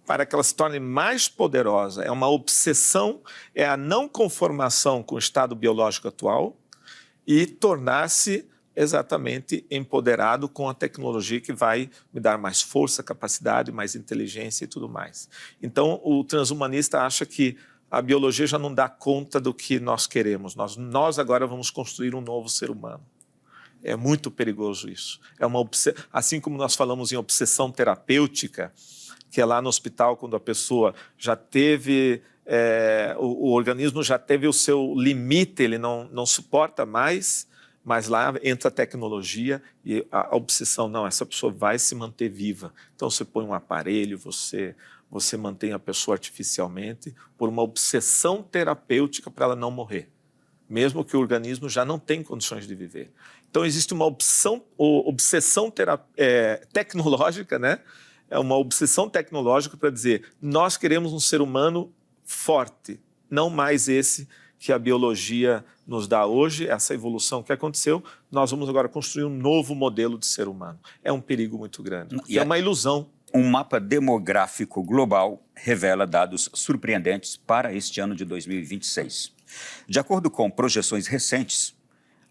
para que ela se torne mais poderosa. É uma obsessão, é a não conformação com o estado biológico atual e tornar-se exatamente empoderado com a tecnologia que vai me dar mais força, capacidade, mais inteligência e tudo mais. Então, o transhumanista acha que a biologia já não dá conta do que nós queremos. Nós agora vamos construir um novo ser humano. É muito perigoso isso. Assim como nós falamos em obsessão terapêutica, que é lá no hospital, quando a pessoa já teve, o organismo já teve o seu limite, ele não suporta mais, mas lá entra a tecnologia e a obsessão, não, essa pessoa vai se manter viva. Então você põe um aparelho, você mantém a pessoa artificialmente por uma obsessão terapêutica para ela não morrer, mesmo que o organismo já não tem condições de viver. Então existe uma obsessão tecnológica, né? É uma obsessão tecnológica para dizer, nós queremos um ser humano forte, não mais esse que a biologia nos dá hoje, essa evolução que aconteceu, nós vamos agora construir um novo modelo de ser humano. É um perigo muito grande, é uma ilusão. Um mapa demográfico global revela dados surpreendentes para este ano de 2026. De acordo com projeções recentes,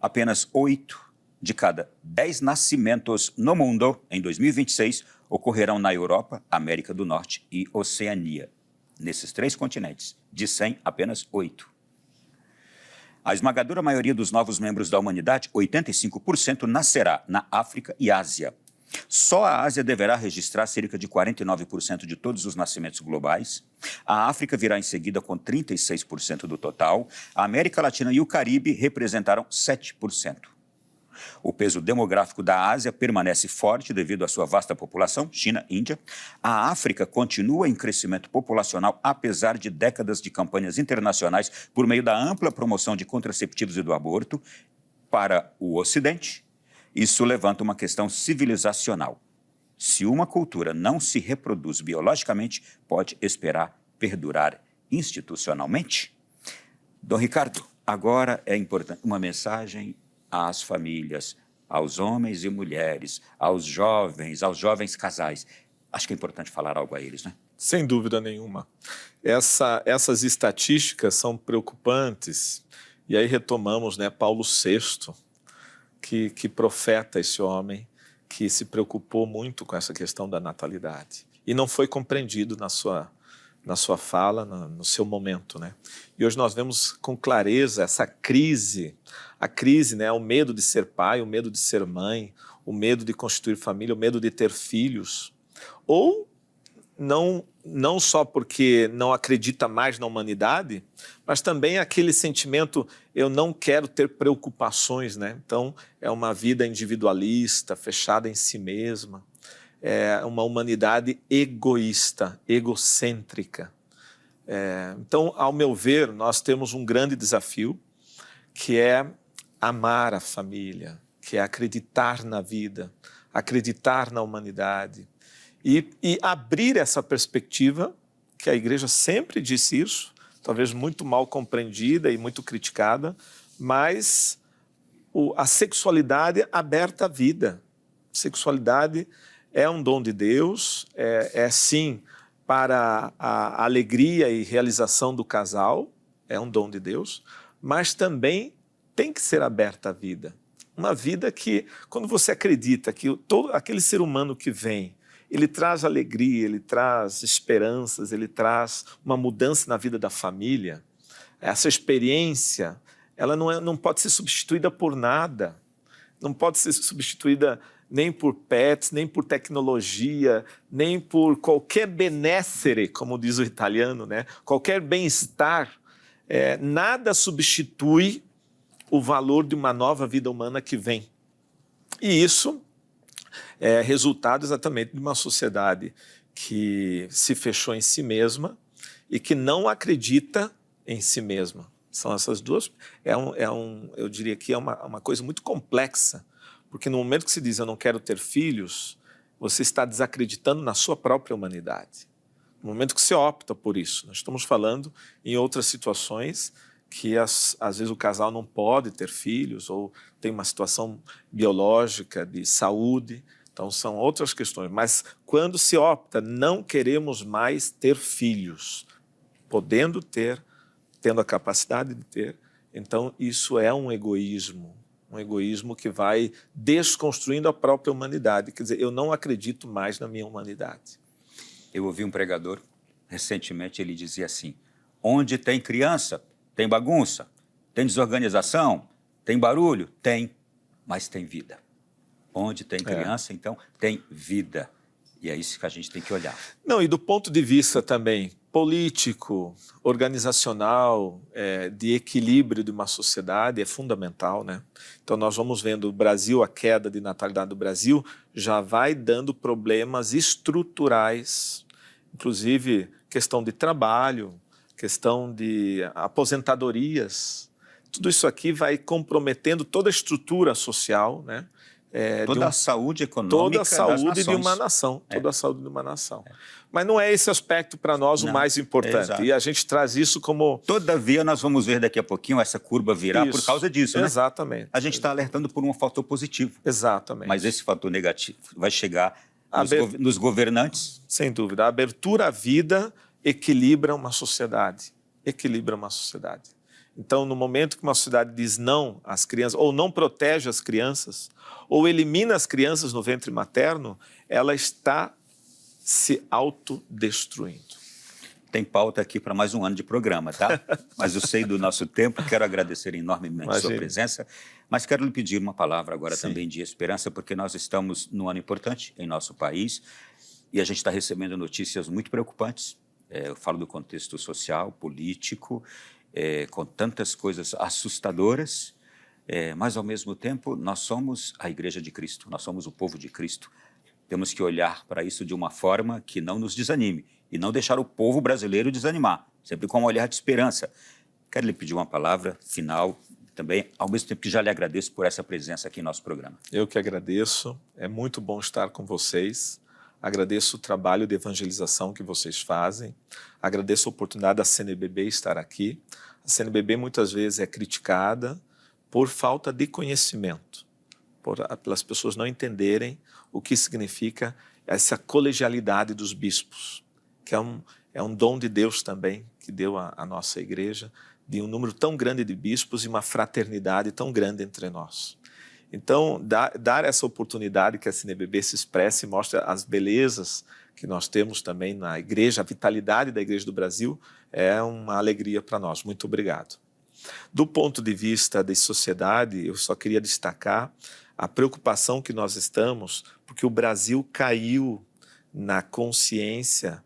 apenas 8 de cada 10 nascimentos no mundo em 2026 ocorrerão na Europa, América do Norte e Oceania. Nesses 3 continentes, de 100, apenas 8. A esmagadora maioria dos novos membros da humanidade, 85%, nascerá na África e Ásia. Só a Ásia deverá registrar cerca de 49% de todos os nascimentos globais. A África virá em seguida com 36% do total. A América Latina e o Caribe representaram 7%. O peso demográfico da Ásia permanece forte devido à sua vasta população, China, Índia. A África continua em crescimento populacional, apesar de décadas de campanhas internacionais por meio da ampla promoção de contraceptivos e do aborto. Para o Ocidente, isso levanta uma questão civilizacional. Se uma cultura não se reproduz biologicamente, pode esperar perdurar institucionalmente? Dom Ricardo, agora é importante uma mensagem às famílias, aos homens e mulheres, aos jovens casais. Acho que é importante falar algo a eles, né? Sem dúvida nenhuma. Essas estatísticas são preocupantes. E aí retomamos, né, Paulo VI, que profeta esse homem, que se preocupou muito com essa questão da natalidade. E não foi compreendido na sua fala, no seu momento, né? E hoje nós vemos com clareza essa crise, a crise, né, o medo de ser pai, o medo de ser mãe, o medo de constituir família, o medo de ter filhos, ou não só porque não acredita mais na humanidade, mas também aquele sentimento, eu não quero ter preocupações, né? Então, é uma vida individualista, fechada em si mesma, é uma humanidade egoísta, egocêntrica. Então, ao meu ver, nós temos um grande desafio, que é amar a família, que é acreditar na vida, acreditar na humanidade, e abrir essa perspectiva, que a igreja sempre disse isso, talvez muito mal compreendida e muito criticada, mas a sexualidade aberta à vida. Sexualidade é um dom de Deus, sim para a alegria e realização do casal, é um dom de Deus, mas também tem que ser aberta à vida. Uma vida que, quando você acredita que todo aquele ser humano que vem, ele traz alegria, ele traz esperanças, ele traz uma mudança na vida da família. Essa experiência, ela não pode ser substituída por nada. Não pode ser substituída nem por pets, nem por tecnologia, nem por qualquer benessere, como diz o italiano, né? Qualquer bem-estar. Nada substitui o valor de uma nova vida humana que vem. E isso é resultado exatamente de uma sociedade que se fechou em si mesma e que não acredita em si mesma. São essas duas. Eu diria que é uma coisa muito complexa, porque no momento que se diz eu não quero ter filhos, você está desacreditando na sua própria humanidade. No momento que você opta por isso. Nós estamos falando em outras situações que às vezes o casal não pode ter filhos ou tem uma situação biológica de saúde. Então, são outras questões. Mas quando se opta, não queremos mais ter filhos, podendo ter, tendo a capacidade de ter, então isso é um egoísmo que vai desconstruindo a própria humanidade. Quer dizer, eu não acredito mais na minha humanidade. Eu ouvi um pregador, recentemente, ele dizia assim, onde tem criança, tem bagunça, tem desorganização, tem barulho? Tem, mas tem vida. Onde tem criança, então, tem vida. E é isso que a gente tem que olhar. Não, e do ponto de vista também político, organizacional, de equilíbrio de uma sociedade, é fundamental, né? Então, nós vamos vendo o Brasil, a queda de natalidade do Brasil, já vai dando problemas estruturais, inclusive questão de trabalho, questão de aposentadorias. Tudo isso aqui vai comprometendo toda a estrutura social, né? Toda a saúde econômica toda a saúde de uma nação, toda a saúde de uma nação. Mas não é esse aspecto para nós o mais importante. E a gente traz isso como... Todavia, nós vamos ver daqui a pouquinho essa curva virar por causa disso, né? Exatamente. A gente está alertando por um fator positivo. Exatamente. Mas esse fator negativo vai chegar nos governantes. Sem dúvida. A abertura à vida equilibra uma sociedade. Equilibra uma sociedade. Então, no momento que uma sociedade diz não às crianças, ou não protege as crianças, ou elimina as crianças no ventre materno, ela está se autodestruindo. Tem pauta aqui para mais um ano de programa, tá? Mas eu sei do nosso tempo, quero agradecer enormemente a sua presença, mas quero lhe pedir uma palavra agora também de esperança, porque nós estamos num ano importante em nosso país e a gente está recebendo notícias muito preocupantes. Eu falo do contexto social, político, com tantas coisas assustadoras, mas, ao mesmo tempo, nós somos a Igreja de Cristo, nós somos o povo de Cristo. Temos que olhar para isso de uma forma que não nos desanime e não deixar o povo brasileiro desanimar, sempre com um olhar de esperança. Quero lhe pedir uma palavra final também, ao mesmo tempo que já lhe agradeço por essa presença aqui em nosso programa. Eu que agradeço, é muito bom estar com vocês. Agradeço o trabalho de evangelização que vocês fazem, agradeço a oportunidade da CNBB estar aqui. A CNBB muitas vezes é criticada por falta de conhecimento, pelas pessoas não entenderem o que significa essa colegialidade dos bispos, que é um dom de Deus também, que deu à nossa igreja, de um número tão grande de bispos e uma fraternidade tão grande entre nós. Então, dar essa oportunidade que a CNBB se expresse e mostre as belezas que nós temos também na igreja, a vitalidade da Igreja do Brasil, é uma alegria para nós. Muito obrigado. Do ponto de vista de sociedade, eu só queria destacar a preocupação que nós estamos, porque o Brasil caiu na consciência,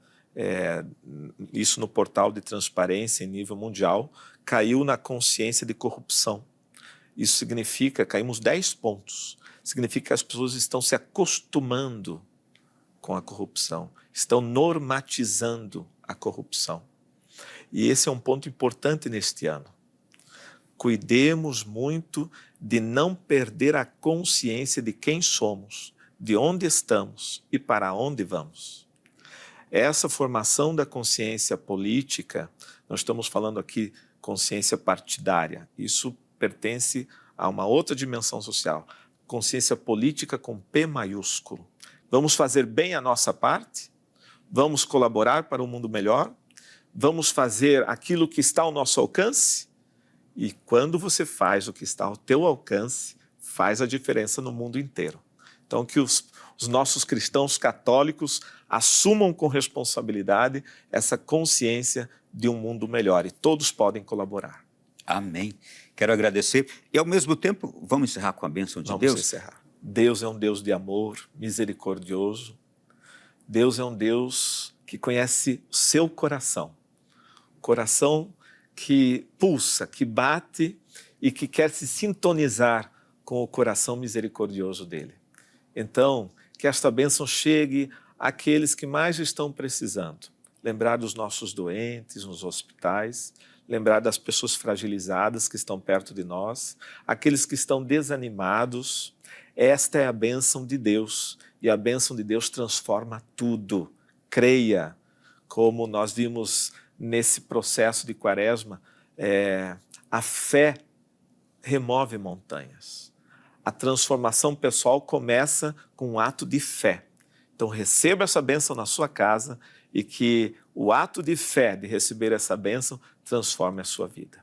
isso no portal de transparência em nível mundial, caiu na consciência de corrupção. Isso significa, caímos 10 pontos, significa que as pessoas estão se acostumando com a corrupção, estão normatizando a corrupção. E esse é um ponto importante neste ano. Cuidemos muito de não perder a consciência de quem somos, de onde estamos e para onde vamos. Essa formação da consciência política, nós estamos falando aqui consciência partidária, isso pertence a uma outra dimensão social, consciência política com P maiúsculo. Vamos fazer bem a nossa parte? Vamos colaborar para um mundo melhor? Vamos fazer aquilo que está ao nosso alcance? E quando você faz o que está ao teu alcance, faz a diferença no mundo inteiro. Então, que os nossos cristãos católicos assumam com responsabilidade essa consciência de um mundo melhor e todos podem colaborar. Amém. Quero agradecer e, ao mesmo tempo, vamos encerrar com a bênção de Deus? Vamos encerrar. Deus é um Deus de amor, misericordioso. Deus é um Deus que conhece o seu coração. Coração que pulsa, que bate e que quer se sintonizar com o coração misericordioso dele. Então, que esta bênção chegue àqueles que mais estão precisando. Lembrar dos nossos doentes nos hospitais, lembrar das pessoas fragilizadas que estão perto de nós, aqueles que estão desanimados. Esta é a bênção de Deus e a bênção de Deus transforma tudo. Creia, como nós vimos nesse processo de Quaresma, a fé remove montanhas. A transformação pessoal começa com um ato de fé. Então receba essa bênção na sua casa e que o ato de fé de receber essa bênção transforme a sua vida.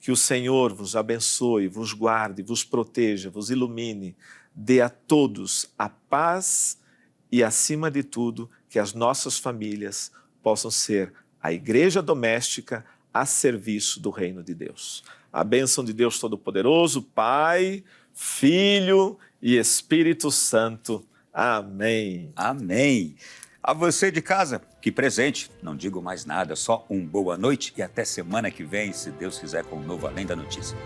Que o Senhor vos abençoe, vos guarde, vos proteja, vos ilumine, dê a todos a paz e, acima de tudo, que as nossas famílias possam ser a igreja doméstica a serviço do reino de Deus. A bênção de Deus Todo-Poderoso, Pai, Filho e Espírito Santo. Amém. Amém. A você de casa, que presente, não digo mais nada, só boa noite e até semana que vem, se Deus quiser, com um novo Além da Notícia.